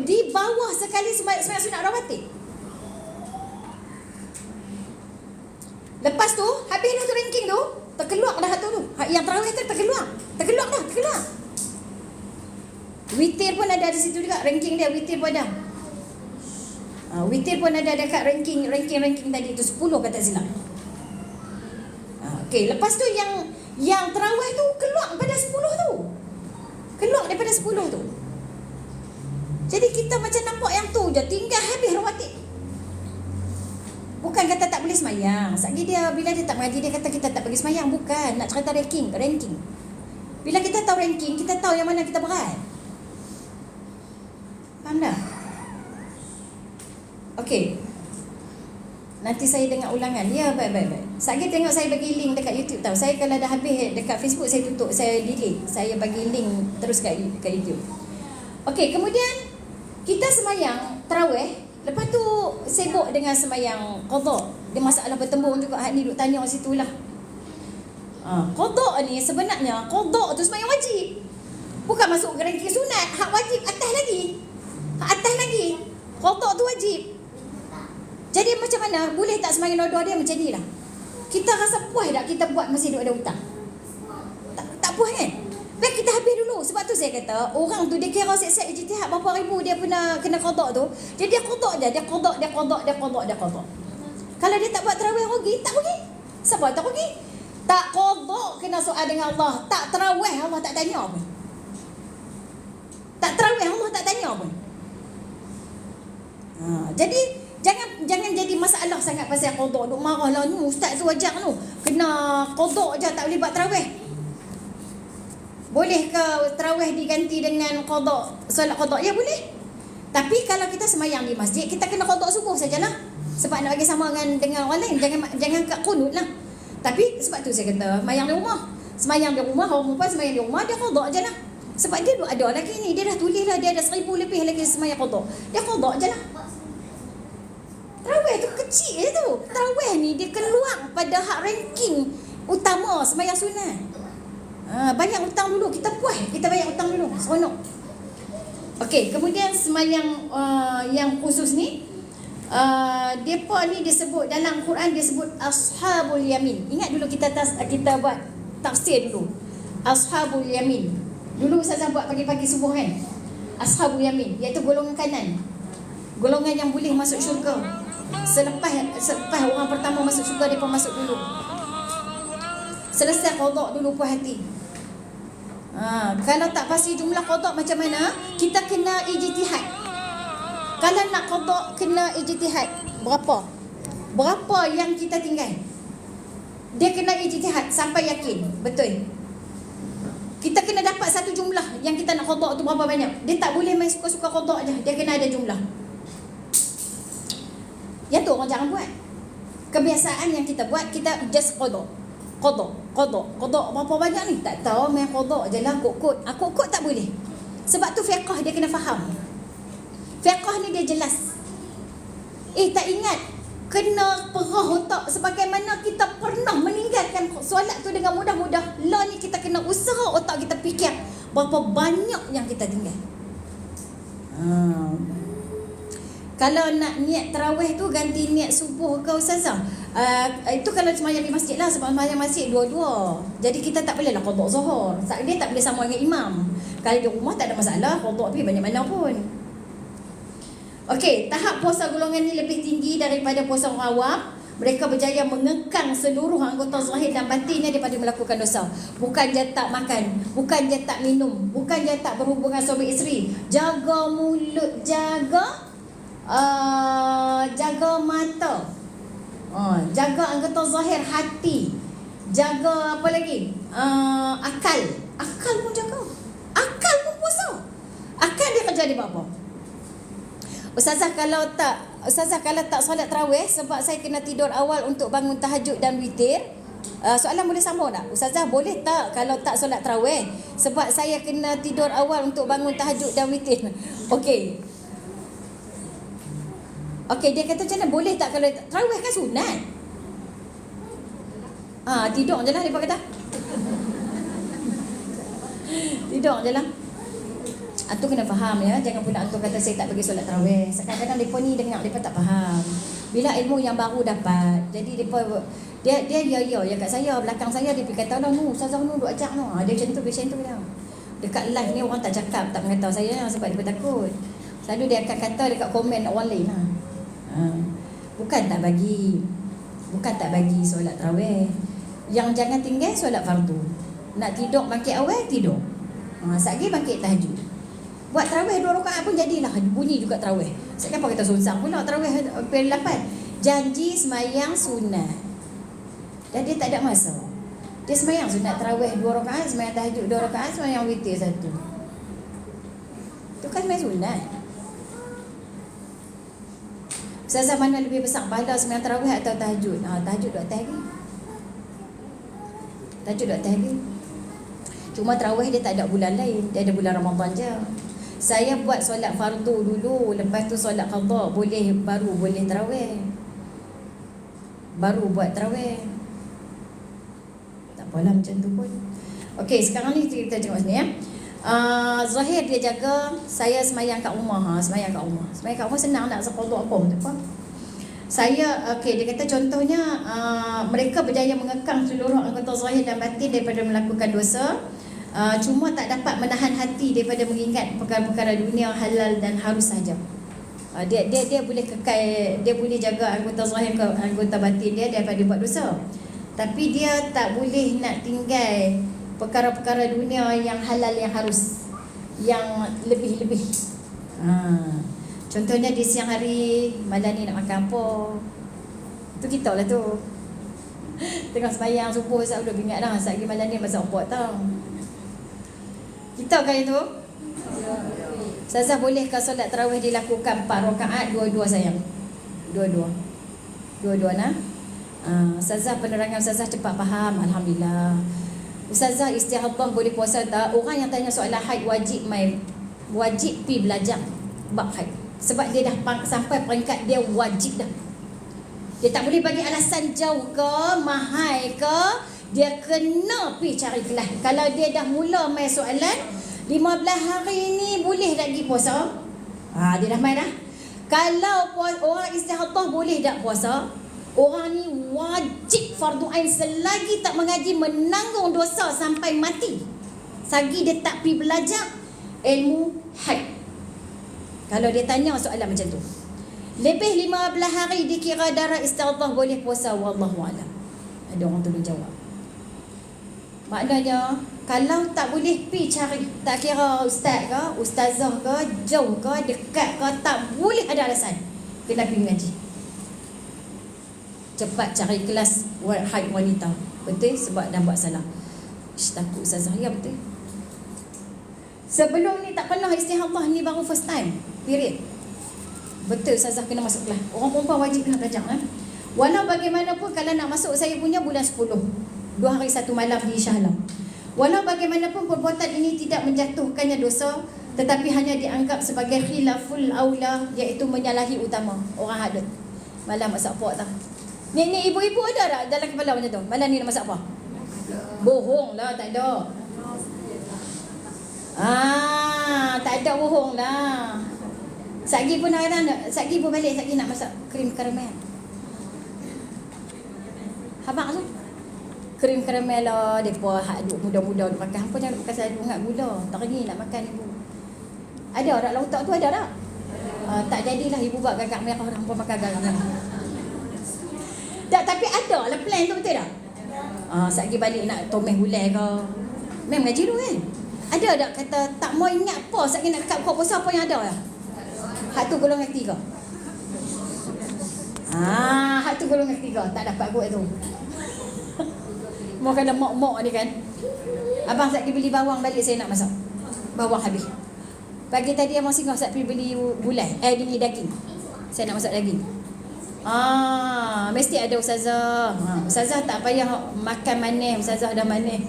Di bawah sekali sembahyang sunat rawatib. Lepas tu habis dah tu ranking tu, terkeluar dah tu. Yang tarawih tu terkeluar dah. Witir pun ada di situ juga, ranking dia witir pun ada. Witir pun ada dekat ranking tadi tu 10 kata silap. Okey, lepas tu yang tarawih tu keluar daripada 10 tu. Keluar daripada 10 tu. Jadi kita macam nampak yang tu je, tinggal habis rawatib. Bukan kata tak boleh semayang. Satgi dia bila dia tak mengaji dia kata kita tak pergi semayang, bukan. Nak cerita ranking. Bila kita tahu ranking, kita tahu yang mana kita berat. Faham tak? Okey. Nanti saya dengar ulangan. Ya, baik. Satgi tengok saya bagi link dekat YouTube tahu. Saya kalau dah habis dekat Facebook saya tutup, saya delete. Saya bagi link terus kat YouTube. Okey, kemudian kita semayang tarawih, lepas tu sibuk dengan semayang qada. Dia masalah bertembung juga. Hak ni duk tanya kat situ lah. Qada ni sebenarnya qada tu semayang wajib. Bukan masuk ke ranking sunat. Hak wajib atas lagi. Qada tu wajib. Jadi macam mana? Boleh tak semayang dua-dua dia macam ni lah. Kita rasa puas tak kita buat masih duk ada hutang? Tak puas kan? Baik kita habis dulu. Sebab tu saya kata orang tu dia kira set-set ijtihad berapa ribu dia pernah kena qada tu. Jadi dia qada je. Dia qada. Kalau dia tak buat tarawih rugi, tak rugi. Siapa tak rugi? Tak qada kena soal dengan Allah. Tak tarawih Allah tak tanya pun. Tak tarawih Allah tak tanya pun. Jadi jangan jadi masalah sangat pasal qada. Duk marahlah ni ustaz tu ajar tu. Kena qada je tak boleh buat tarawih. Boleh ke tarawih diganti dengan qada, solat qada? Ya boleh. Tapi kalau kita semayang di masjid, kita kena qada subuh sajalah. Sebab nak bagi sama dengan orang lain, jangan kat kunut lah. Tapi sebab tu saya kata semayang di rumah. Semayang di rumah, orang perempuan semayang di rumah, dia qada je lah. Sebab dia ada lagi ni, dia dah tulis lah, dia ada 1000 lebih lagi semayang qada. Dia qada je lah. Tarawih tu kecil je tu. Tarawih ni dia keluar pada hak ranking utama semayang sunat. Banyak hutang dulu, kita puas, kita banyak hutang dulu, seronok. Okey, kemudian semayang yang khusus ni, depa ni disebut dalam Quran, disebut ashabul yamin. Ingat dulu kita buat tafsir dulu. Ashabul yamin. Dulu Ustazah buat pagi-pagi subuh kan. Ashabul yamin iaitu golongan kanan. Golongan yang boleh masuk syurga. Selepas orang pertama masuk syurga, depa masuk dulu. Selesai qada dulu puas hati. Kalau tak pasti jumlah qada macam mana, kita kena ijtihad. Kalau nak qada kena ijtihad. Berapa yang kita tinggal? Dia kena ijtihad sampai yakin betul. Kita kena dapat satu jumlah yang kita nak qada tu berapa banyak. Dia tak boleh main suka-suka qada je. Dia kena ada jumlah. Yang tu orang jangan buat. Kebiasaan yang kita buat, kita just qada berapa banyak ni? Tak tahu, main qada je lah, kod-kod. Kod-kod tak boleh. Sebab tu fiqh dia kena faham. Fiqh ni dia jelas. Tak ingat, kena perah otak sebagaimana kita pernah meninggalkan solat tu dengan mudah-mudah. Lah ni kita kena usaha otak kita fikir berapa banyak yang kita tinggal. Kalau nak niat tarawih tu ganti niat subuh ke Ustazah. Itu kalau semayang di masjid lah. Sebab semayang masjid dua-dua. Jadi kita tak boleh lah qada zuhur. Dia tak boleh sama dengan imam. Kalau di rumah tak ada masalah, qada pergi banyak mana pun. Okey, tahap puasa golongan ni lebih tinggi daripada puasa orang awam. Mereka berjaya mengekang seluruh anggota zahir dan batinnya daripada melakukan dosa. Bukan je tak makan, bukan je tak minum, bukan je tak berhubungan suami isteri. Jaga mulut, jaga mata, jaga anggota zahir, hati, jaga apa lagi, akal pun jaga, akal pun puasa. Akal dia kerja di apa? Ustazah kalau tak solat tarawih sebab saya kena tidur awal untuk bangun tahajud dan witir. Soalan boleh sambung tak? Ustazah boleh tak kalau tak solat tarawih sebab saya kena tidur awal untuk bangun tahajud dan witir? Okey, dia kata macam mana? Boleh tak kalau tarawih kan sunat? Tidur je lah dia kata. Tidur je lah. Antum kena faham ya. Jangan pula antum kata saya tak pergi solat tarawih. Kadang-kadang mereka ni dengar, mereka tak faham. Bila ilmu yang baru dapat, jadi dia ya kat saya, belakang saya dia pergi kata, Ustazah duk ajak dia macam tu dah. Dekat live ni orang tak cakap, tak mengatakan saya sebab dia takut. Selalu dia akan kata dekat komen orang lain lah. Bukan tak bagi solat tarawih. Yang jangan tinggal solat fardu. Nak tidur bangkit awal, tidur. Satgi bangkit tahajud. Buat tarawih 2 rakaat pun jadilah. Bunyi juga tarawih. Kenapa kita sunsang pula tarawih pukul 8? Janji semayang sunat. Dan dia tak ada masa. Dia semayang sunat tarawih 2 rakaat, semayang tahajud 2 rakaat, semayang witir 1. Itu kan semayang sunat. Ustazah mana lebih besar pahala semayang tarawih atau tahajud? Tahajud duk atas lagi. Cuma tarawih dia tak ada bulan lain, dia ada bulan Ramadan je. Saya buat solat fardu dulu, lepas tu solat qada, baru boleh tarawih. Baru buat tarawih. Tak apalah macam tu pun. Okey, sekarang ni kita tengok sini ya. Zahir dia jaga, saya semayang kat rumah. Semayang kat rumah senang nak seqada apa betul apa. Dia kata contohnya mereka berjaya mengekang seluruh anggota zahir dan batin daripada melakukan dosa. Cuma tak dapat menahan hati daripada mengingat perkara-perkara dunia halal dan harus saja. Dia boleh kekal, dia boleh jaga anggota zahir ke anggota batin dia daripada buat dosa. Tapi dia tak boleh nak tinggal perkara-perkara dunia yang halal, yang harus, yang lebih-lebih. Contohnya di siang hari, malam ni nak makan apa, tu kita lah tu. Tengah sembahyang subuh, saya udah ingat dah, saat lagi malam ni masak apa tau. Kita kan itu? Ustazah bolehkah solat tarawih dilakukan 4 rakaat dua-dua sayang? Dua-dua. Dua-dua nah. Ustazah, penerangan Ustazah cepat faham. Alhamdulillah. Ustazah, istihadah boleh puasa tak? Orang yang tanya soalan haid wajib pi belajar bab haid. Sebab dia dah sampai peringkat dia wajib dah. Dia tak boleh bagi alasan jauh ke, mahal ke. Dia kena pi cari kelas. Kalau dia dah mula main soalan 15 hari ni boleh tak pergi puasa? Dia dah main dah. Kalau orang istihadah boleh tak puasa? Orang ni wajib fardu ain selagi tak mengaji menanggung dosa sampai mati. Selagi dia tak pergi belajar ilmu haid. Kalau dia tanya soalan macam tu. Lebih 15 hari dikira darah istihadah boleh puasa, wallahu alam. Ada orang tolong jawab. Maknanya kalau tak boleh pergi cari, tak kira ustaz ke, ustazah ke, jauh ke, dekat ke, tak boleh ada alasan. Kena pergi mengaji. Cepat cari kelas haid wanita. Betul? Sebab dah buat salah. Takut ustazah. Ya betul. Sebelum ni tak pernah istihadah, ni baru first time. Period. Betul ustazah kena masuk kelas. Orang perempuan wajib kena belajar kan? Walau bagaimanapun kalau nak masuk, saya punya bulan 10. 2 hari 1 malam di Shah Alam. Walau bagaimanapun perbuatan ini tidak menjatuhkannya dosa, tetapi hanya dianggap sebagai khilaful aula, iaitu menyalahi utama. Orang hadut. Malam masak apa tak? Ni ibu-ibu ada tak dalam kepala macam tu? Malam ni nak masak apa? Bohong lah, tak ada. Tak ada bohong lah. Satgi pun Satgi pun balik, Satgi nak masak krim karamel. Habaq tu krim karamel lah. Mereka duk muda-muda duk makan. Hampa jangan duk makan saya duk ingat gula. Tak lagi nak makan ibu. Ada tak lautak tu, ada tak? Tak jadilah ibu buat gagak merah. Hampa makan gagak merah. Tak, tapi ada lah plan tu, betul tak? Satgi balik nak tomeh gulai ke. Memang ngaji dulu kan? Ada tak kata tak mau ingat apa Satgi nak dekat buka puasa apa yang ada lah? Hak tu golongan ketiga. Hak tu golongan ketiga. Tak dapat kot tu. Mau kena mok-mok ni kan. Abang Satgi beli bawang balik, saya nak masak. Bawang habis. Pagi tadi abang singgah Satgi beli gulai. Beli daging. Saya nak masak daging. Mesti ada ustazah. Ustazah tak payah makan manis. Ustazah dah manis.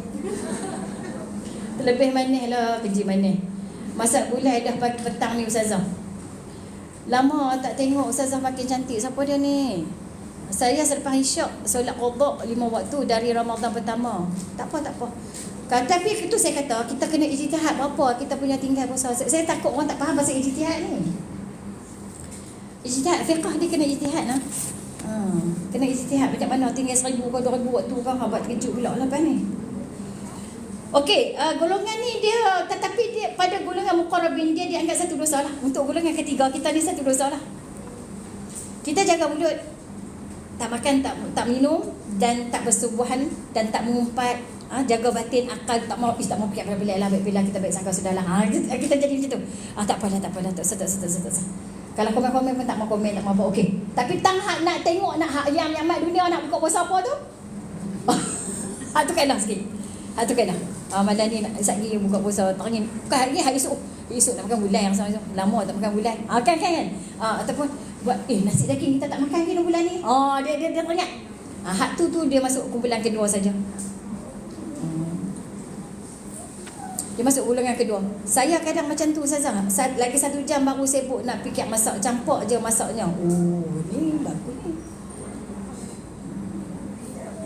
Lebih manis lah, kerja manis. Masak gulai dah pagi petang ni ustazah. Lama tak tengok ustazah makin cantik. Siapa dia ni? Saya selepas isyak solat qada 5 waktu dari Ramadan pertama. Tak apa. Tapi itu saya kata kita kena ijtihad apa kita punya tinggal puasa. Saya takut orang tak faham pasal ijtihad ni. Ijtihad fiqh dia kena ijtihad lah. Kena ijtihad macam mana tinggal 1000 ke 2000 waktu kan habat terkejut pula lah lepas ni. Okey, golongan ni dia, tetapi dia pada golongan muqarrabin dia dianggap satu dosa lah. Untuk golongan ketiga kita ni satu dosa lah. Kita jaga mulut, tak makan, tak minum dan tak bersubuhan dan tak mengumpat, jaga batin, akal, tak mau fikir bila kita baik sangka sudahlah. Kita jadi macam tu. Tak apalah tak setak. Kalau komen pun tak mau komen, tak mau apa, okey. Tapi tang hak nak tengok, nak hak yang mat dunia nak buka puasa apa tu? Tu kalah sikit. Tu kalah. Malam ni Satgi buka puasa teringin. Bukan hari ni, hari esok nak makan bulan yang sama. Lama tak makan bulan. Kan. Ataupun buat nasi daging kita tak makan ke bulan ni. Dia teringat. Hak tu dia masuk kumpulan kedua saja. Dia masuk golongan kedua. Saya kadang macam tu ustazah. Lagi 1 jam baru sibuk nak fikir masak, campur je masaknya. Ni bagus ni.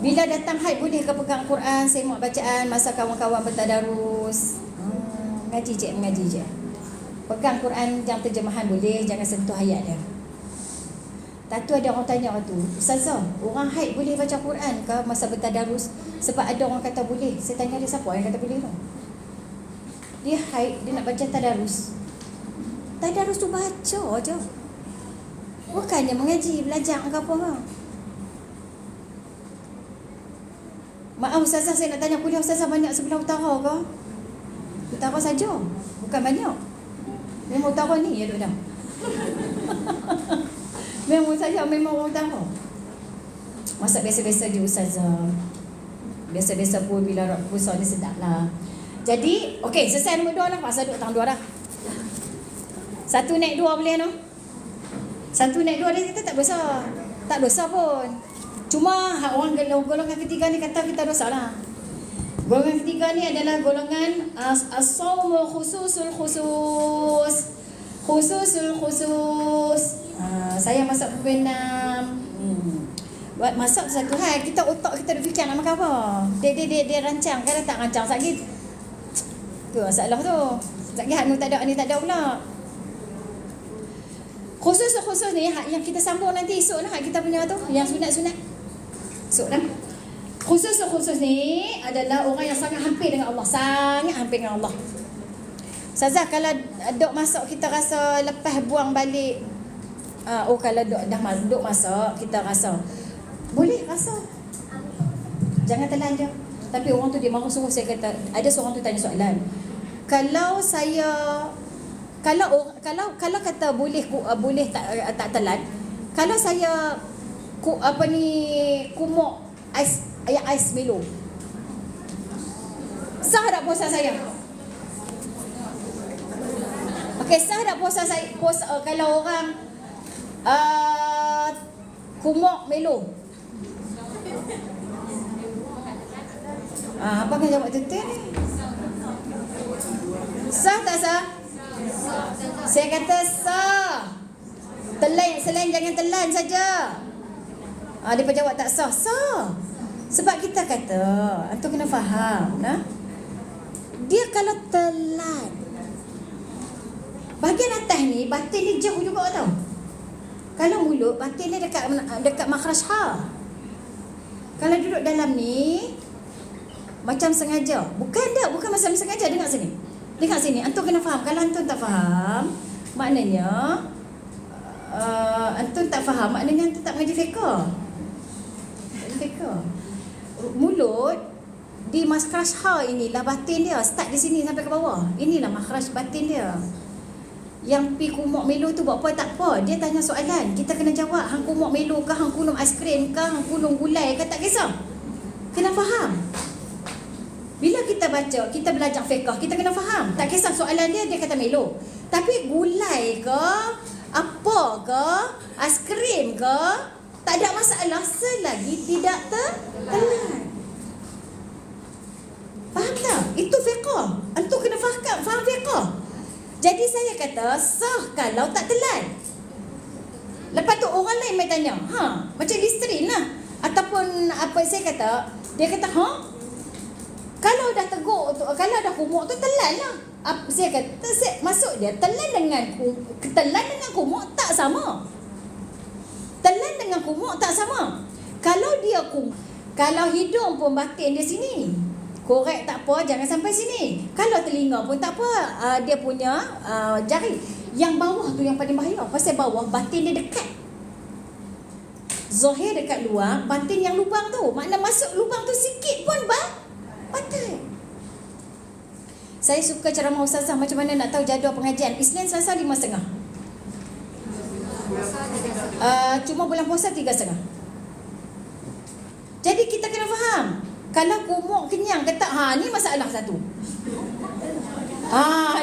Bila datang haid boleh ke pegang Quran, semak bacaan masa kawan-kawan bertadarus. Mengaji je. Pegang Quran yang terjemahan boleh, jangan sentuh ayat dia. Tak tu ada orang tanya tu, ustazah, orang haid boleh baca Quran ke masa bertadarus? Sebab ada orang kata boleh. Saya tanya dia, siapa yang kata boleh tu? Dia haid, dia nak baca tadarus. Tadarus tu baca je. Bukannya mengaji, belajar ke apa. Maaf ustazah, saya nak tanya kuliah ustazah banyak sebelah utara ke? Utara saja, bukan banyak. Memang utara ni ya dah. Memang orang utara. Masak biasa-biasa je ustazah. Biasa-biasa pun bila puasa ni sedap lah. Jadi, okey, selesai nombor 2 lah. Pasal duduk tang 2 dah. 1 naik 2 boleh no? 1 naik 2 dia kata tak besar. Tak dosa pun. Cuma orang golongan ketiga ni kata kita dosa lah. Golongan ketiga ni adalah golongan as-sawmu khususul khusus. Khususul khusus. Saya masak pukul 6. Buat masak satu hal, kita otak kita duk fikir nak makan apa. Dia rancang, kalau tak rancang sakit. Tu masalah tu. Sakit ni tak ada pula. Khusus ni yang kita sambung nanti esok lah kita punya tu, yang sunat-sunat. Esok lah. Khusus ni adalah orang yang sangat hampir dengan Allah, sangat hampir dengan Allah. Ustazah, kalau duk masak kita rasa lepas buang balik, kalau duk masak kita rasa boleh rasa, jangan telan je. Tapi orang tu dia mahu suruh saya kata, ada seorang tu tanya soalan, kalau kata boleh tak telan, kalau saya kumuk ais Milo, sah tak puasa saya? Okey, sah tak puasa saya kalau orang kumuk Milo? Apa kan jawab betul ni? Sah tak sah? Saya kata sah. Selain jangan telan saja. Dia jawab tak sah. Sah. Sebab kita kata, antum kena faham, nah. Dia kalau telan, bahagian atas ni batin dia jauh juga tau. Kalau mulut, batin dia dekat makhraj ha. Kalau duduk dalam ni macam sengaja. Bukan macam sengaja. Dengar sini. Antum kena faham. Kalau antum tak faham, maknanya antum tak faham, maknanya antum tak mengaji fiqh. Mulut di makhraj ha, inilah batin dia. Start di sini sampai ke bawah. Inilah makhraj batin dia. Yang pi kumuk Milo tu buat apa tak apa. Dia tanya soalan, kita kena jawab. Hang kumuk Milo ke, hang kunum aiskrim ke, hang kunum gulai ke, tak kisah. Kena faham. Bila kita baca, kita belajar fiqh, kita kena faham. Tak kisah soalan dia kata Milo. Tapi gulai ke, apa ke, aiskrim ke, tak ada masalah selagi tidak telan. Faham tak? Itu fiqh. Antum kena faham fiqh. Jadi saya kata sah kalau tak telan. Lepas tu orang lain mai tanya, macam Listerine lah. Ataupun apa saya kata, dia kata, kalau dah teguk tu, kalau dah kumuk tu telan lah. Saya kata, maksud dia telan dengan kumuk tak sama. Telan dengan kumuk tak sama. Kalau dia kalau hidung pun batin dia sini, korek tak apa, jangan sampai sini. Kalau telinga pun tak apa, dia punya jari. Yang bawah tu yang paling bahaya. Pasal bawah batin dia dekat. Zahir dekat luar, batin yang lubang tu. Makna masuk lubang tu sikit pun batin. Saya suka ceramah ustazah macam mana nak tahu jadual pengajian. Isnin, Selasa 5.30. Cuma bulan puasa 3.30. Jadi kita kena faham. Kalau kumuk kenyang kata, ni masalah satu.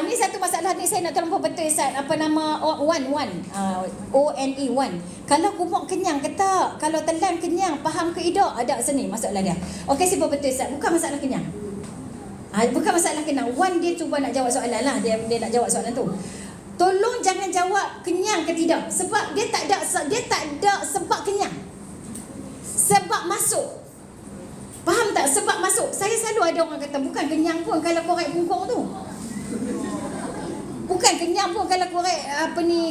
Ni satu masalah ni saya nak tolong betul Ustaz. Apa nama? One. O-N-E, one. Kalau kumuk kenyang kata, kalau telan kenyang, faham ke tidak? Ada sini masalah dia. Okey, saya betul Ustaz. Bukan masalah kenyang. Bukan masalah kenyang. One dia cuba nak jawab soalan lah. Dia nak jawab soalan tu. Tolong jangan jawab kenyang ke tidak. Sebab dia tak ada sebab kenyang. Sebab masuk. Faham tak? Sebab masuk. Saya selalu ada orang kata, bukan kenyang pun kalau korek bungkung tu. Bukan kenyang pun kalau korek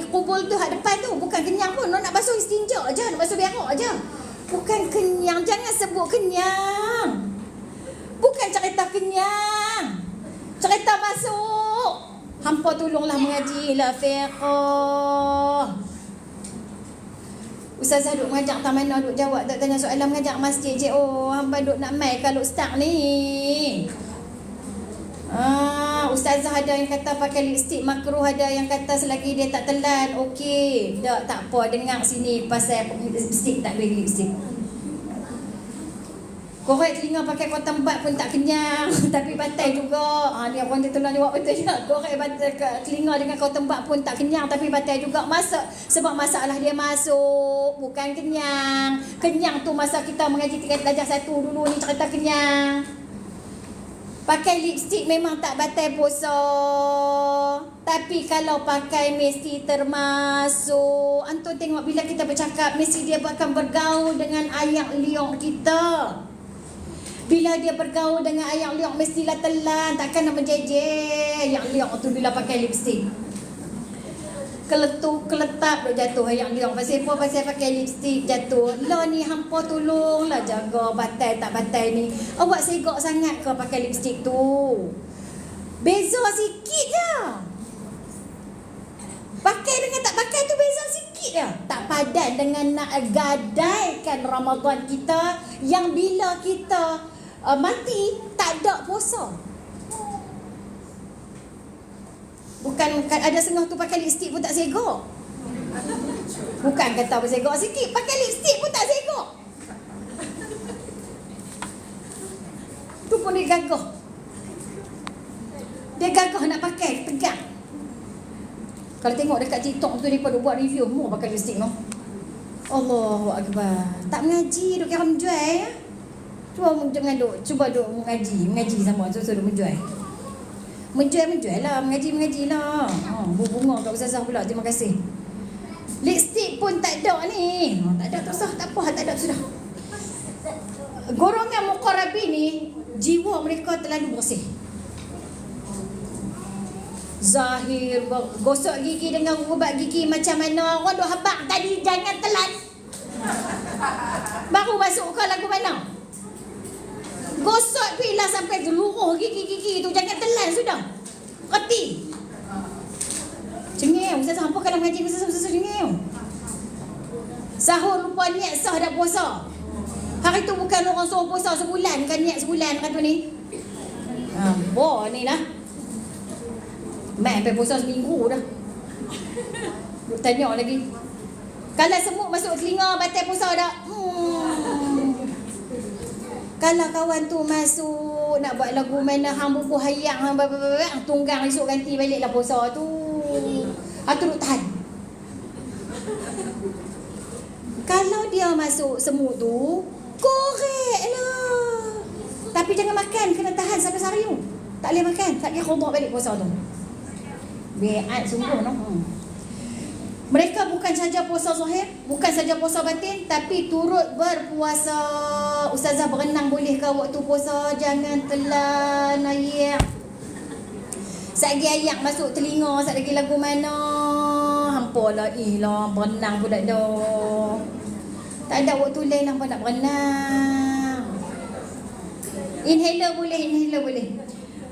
kubul tu hak depan tu. Bukan kenyang pun. Nak basuh istinja aja, nak basuh berak aja. Bukan kenyang. Jangan sebut kenyang. Bukan cerita kenyang. Cerita masuk. Hampa tolonglah mengajilah fiqh. Ustazah duk mengajak tak mana duk jawab, tak tanya soalan mengajak masjid je. Hamba duk nak mai kalau ustaz ni. Ustazah ada yang kata pakai lipstick makruh, ada yang kata selagi dia tak telan okey. Tak apa, dengar sini pasal lipstick, tak boleh lipstick. Korek telinga pakai cotton bud pun tak kenyang. Tapi batai juga. Ni orang dia tolong jawab betul je. Korek telinga dengan cotton bud pun tak kenyang. Tapi batai juga. Sebab masalah dia masuk. Bukan kenyang. Kenyang tu masa kita mengaji tingkat darjah 1 dulu ni cerita kenyang. Pakai lipstick memang tak batai puasa. Tapi kalau pakai mesti termasuk. Antum tengok bila kita bercakap, mesti dia akan bergaul dengan ayak liok kita. Bila dia bergaul dengan ayak liok, mestilah telan. Takkan nak menjejer ayak liok tu bila pakai lipstick. Keletap duk jatuh ayak liok. Pasal apa? Pasal pakai lipstick jatuh. Lah ni hampa tolonglah jaga batai tak batai ni. Awak segok sangat ke pakai lipstick tu? Beza sikit je. Pakai dengan tak pakai tu beza sikit je. Tak padan dengan nak gadaikan Ramadan kita yang bila kita mati tak ada puasa. Bukan ada setengah tu pakai lipstick pun tak segok. Bukan kata bersegok sikit, pakai lipstick pun tak segok. Tu pun dia gagah. Dia gagah nak pakai, tegang. Kalau tengok dekat TikTok tu mereka buat review, mau pakai lipstick no. Allahu Akbar. Tak mengaji duk kira menjual ya. Cuba duk mengaji sama tu suruh menjual. Menjual lah, mengaji lah. Bunga kat ustazah pula, terima kasih. Lipstick pun tak ada ni. Tak ada tu sah, tak apa, tak ada sudah. Golongan muqarrabin ni, jiwa mereka terlalu bersih. Zahir, gosok gigi dengan ubat gigi macam mana. Orang duk habaq tadi, jangan telan. Baru masuk ke lagu mana? Gosok pilah sampai geluruh gigi-gigi tu. Jangan telan sudah. Reti. Cengeng. Ustazah apa kalau mengaji Ustazah cengeng. Sahur lupa niat sah dah puasa. Hari tu bukan orang suruh puasa sebulan. Kan niat sebulan kata ni. Boh ni lah. Mat sampai puasa seminggu dah. Duk tanya lagi. Kalau semut masuk telinga batal puasa dah. Kalau kawan tu masuk nak buat lagu mana hang bubuh hayang hang tunggang esok ganti baliklah puasa tu. Hatu duk tahan. Kalau dia masuk semut tu, koreklah. Tapi jangan makan, kena tahan sampai sehari tu. Tak boleh makan, tak boleh qada balik puasa tu. Biat sungguh no. Mereka bukan saja puasa zahir, bukan saja puasa batin, tapi turut berpuasa. Ustazah berenang boleh ke waktu puasa? Jangan telan ayak. Satgi ayak masuk telinga, satgi lagu mana? Hampalah lah, berenang pun tak ada. Tak ada waktu lain hampa nak berenang. Inhaler boleh.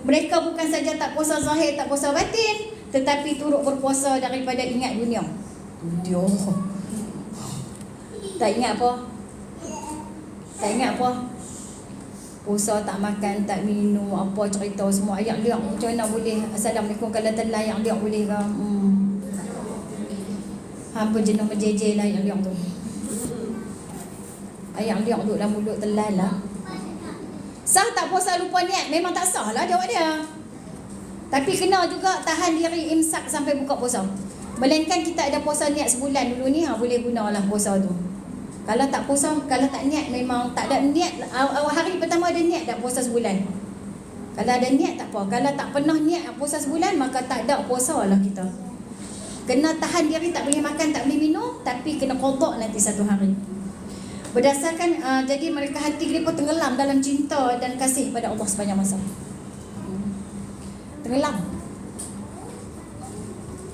Mereka bukan saja tak puasa zahir, tak puasa batin, tetapi turut berpuasa daripada ingat dunia. Dia tak ingat apa? Puasa tak makan, tak minum, apa cerita semua ayak liak. Macam mana boleh? Assalamualaikum kalau telan ayak liak boleh ke? Hampa jenuh menjejer lah ayak liak tu. Ayak liak duduk dalam mulut telan lah. Sah tak puasa lupa niat? Memang tak sah lah jawab dia. Tapi kena juga tahan diri imsak sampai buka puasa. Melainkan kita ada puasa niat sebulan dulu ni, boleh gunalah puasa tu. Kalau tak puasa, kalau tak niat, memang tak ada niat. Awal hari pertama ada niat tak puasa sebulan. Kalau ada niat tak apa. Kalau tak pernah niat puasa sebulan, maka tak ada puasa lah kita. Kena tahan diri, tak boleh makan, tak boleh minum, tapi kena qada nanti satu hari. Berdasarkan jadi mereka hati mereka tenggelam dalam cinta dan kasih pada Allah sepanjang masa. Tenggelam.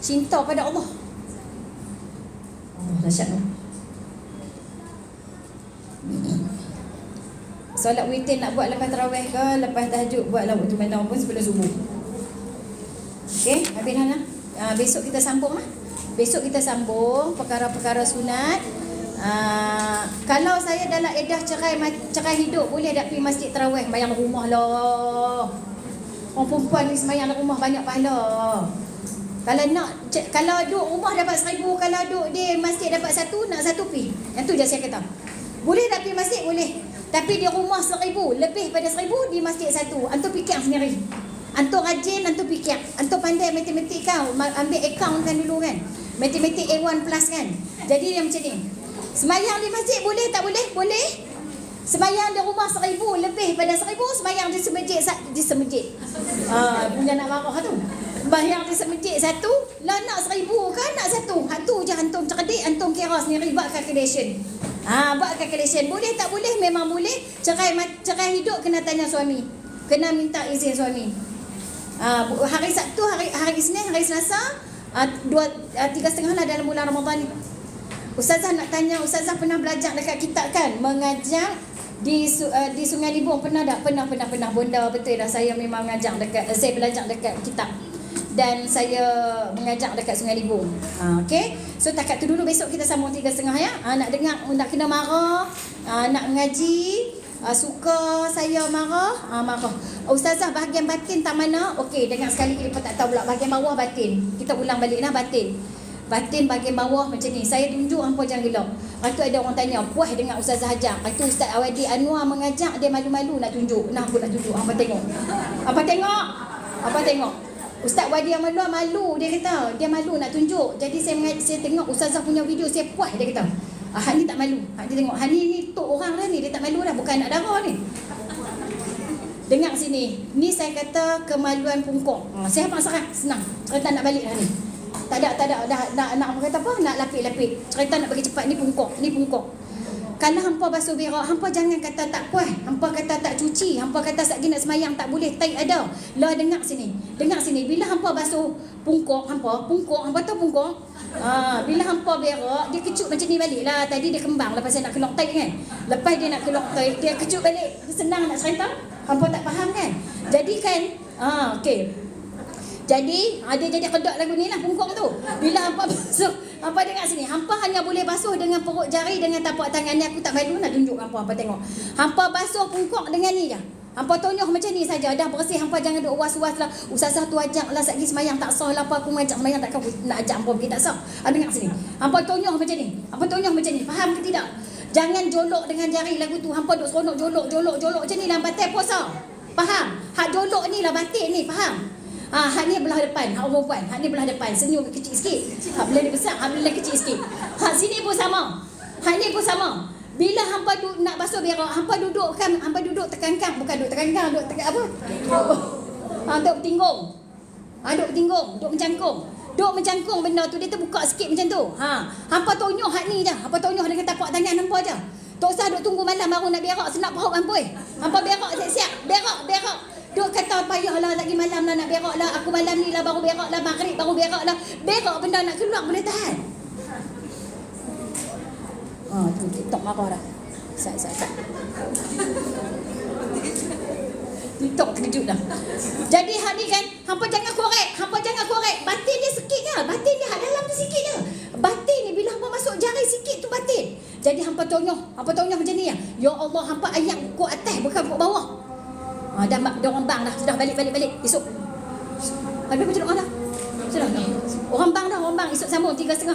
Cinta pada Allah. Dahsyat tu. Solat witir nak buat lepas tarawih ke, lepas tahajud, buatlah waktu mana pun sebelum subuh. Okey, habis dah. Besok kita sambung lah. Besok kita sambung perkara-perkara sunat. Kalau saya dalam edah cerai hidup, boleh tak pergi masjid tarawih bayang rumah lah. Orang perempuan ni semayang dalam rumah banyak pahala. Kalau duduk rumah dapat 1,000, kalau duduk di masjid dapat 1, nak 1 pergi. Yang tu je saya kata. Boleh tak pergi masjid? Boleh. Tapi di rumah 1,000, lebih pada 1,000 di masjid satu. Antum fikir sendiri. Antum rajin, antum fikir. Antum pandai matematik kau, ambil account kan dulu kan. Matematik A1 plus kan. Jadi dia macam ni. Semayang di masjid boleh tak boleh? Boleh. Semayang di rumah 1,000, lebih pada 1,000, semayang di semejit. Punya nak marah tu. Bayang di semejit satu, lah nak 1,000 kan nak satu. Hak tu je antum cerdik, antum kira sendiri, buat calculation. Buat calculation. Boleh tak boleh? Memang boleh. Cerai hidup kena tanya suami. Kena minta izin suami. Hari Sabtu, hari Isnin, hari Selasa, 3.5 lah dalam bulan Ramadan ni. Ustazah nak tanya, Ustazah pernah belajar dekat kitab kan? Mengajar di Sungai Libung pernah tak? Pernah. Bonda betul dah, saya memang mengajar dekat, saya belajar dekat kitab. Dan saya mengajar dekat Sungai Libung. Okey. So takat tu dulu, besok kita sambung 3.5 ya. Nak dengar, nak kena marah, nak mengaji, suka saya marah, marah. Ustazah bahagian batin tak mana? Okey, dengar sekali kita tak tahu pula bahagian bawah batin. Kita ulang balik lah batin. Batin bahagian bawah macam ni. Saya tunjuk, hampa jangan gelak. Lepas tu ada orang tanya, puas dengan Ustazah ajar. Lepas tu Ustaz Awadi Anwar mengajar, dia malu-malu nak tunjuk. Nah, aku nak tunjuk. Hampa tengok. Hampa tengok. Ustaz Wadi Anwar malu, dia kata. Dia malu nak tunjuk. Jadi saya tengok Ustazah punya video, saya puas, dia kata. Hak ni tak malu. Dia tengok, hak ni tok orang dah ni, dia tak malu dah, bukan anak darah ni. Dengar sini. Ni saya kata kemaluan pungkok. Saya hafal serah, senang. Cerita nak balik dah ni. Tak ada dah nak kata apa? Nak lapik-lapik. Cerita nak bagi cepat, ni pungkok. Kalau hampa basuh berak, hampa jangan kata tak puas, hampa kata tak cuci, hampa kata satgi nak semayang tak boleh, tak ada. Lah dengar sini. Bila hampa basuh pungkok hampa tahu pungkok? Bila hampa berak, dia kecut macam ni balik lah. Tadi dia kembang lepas saya nak kelok taik kan. Lepas dia nak kelok taik, dia kecut balik. Senang nak cerita. Hampa tak faham kan? Jadi kan, okey. Jadi dia jadi kedok lagu ni lah pungkok tu. Bila hampa basuh, hampa dengar sini, hampa hanya boleh basuh dengan perut jari, dengan tapak tangan ni. Aku tak malu nak tunjuk hampa tengok. Hampa basuh pungkok dengan ni je. Hampa tonyoh macam ni saja, dah bersih. Hampa jangan duk was-was lah. Ustazah tu ajak lah satgi semayang tak sah lah, apa aku ngajak semayang takkan nak ajak hampa pergi tak sah. Dengar sini. Hampa tonyoh macam ni. Faham ke tidak? Jangan jolok dengan jari lagu tu. Hampa duk seronok jolok macam ni lah batin puasa. Faham? Hak jolok ni lah batin ni, faham? Hak ni belah depan, hak perempuan. Hak ni belah depan, senyum kecil sikit. Hak belah besar, hak belah kecil sikit. Hak sini pun sama. Hak ni pun sama. Bila hampa nak basuh berak, hampa duduk terkangkang, bukan duduk terkangkang, duduk apa? Duduk bertinggung. Duduk mencangkung. Duduk mencangkung benda tu, dia terbuka sikit macam tu. Hampa tonyoh hak ni je. Hampa tonyoh dengan tapak tangan hampa je. Tak usah duduk tunggu malam baru nak berak, senap perut hampa. Hampa berak siap-siap. Berak. Duk kata payahlah lagi malam lah nak berak lah. Aku malam ni lah baru berak lah. Maghrib baru berak lah. Berak benda nak keluar boleh tahan. Tu TikTok marah dah. Sat. TikTok terkejut dah. Jadi hak ni kan, hampa jangan korek. Batin dia sikit je. Batin dia hak dalam tu sikit je. Batin ni bila hampa masuk jari sikit tu batin. Jadi hampa tonyoh macam ni ya. Ya Allah, hampa ayat kok atas bukan kok bawah. Dah orang bang dah. Sudah balik. Esok. Habis macam orang dah. Sudah. Orang bang esok sambung 3.5.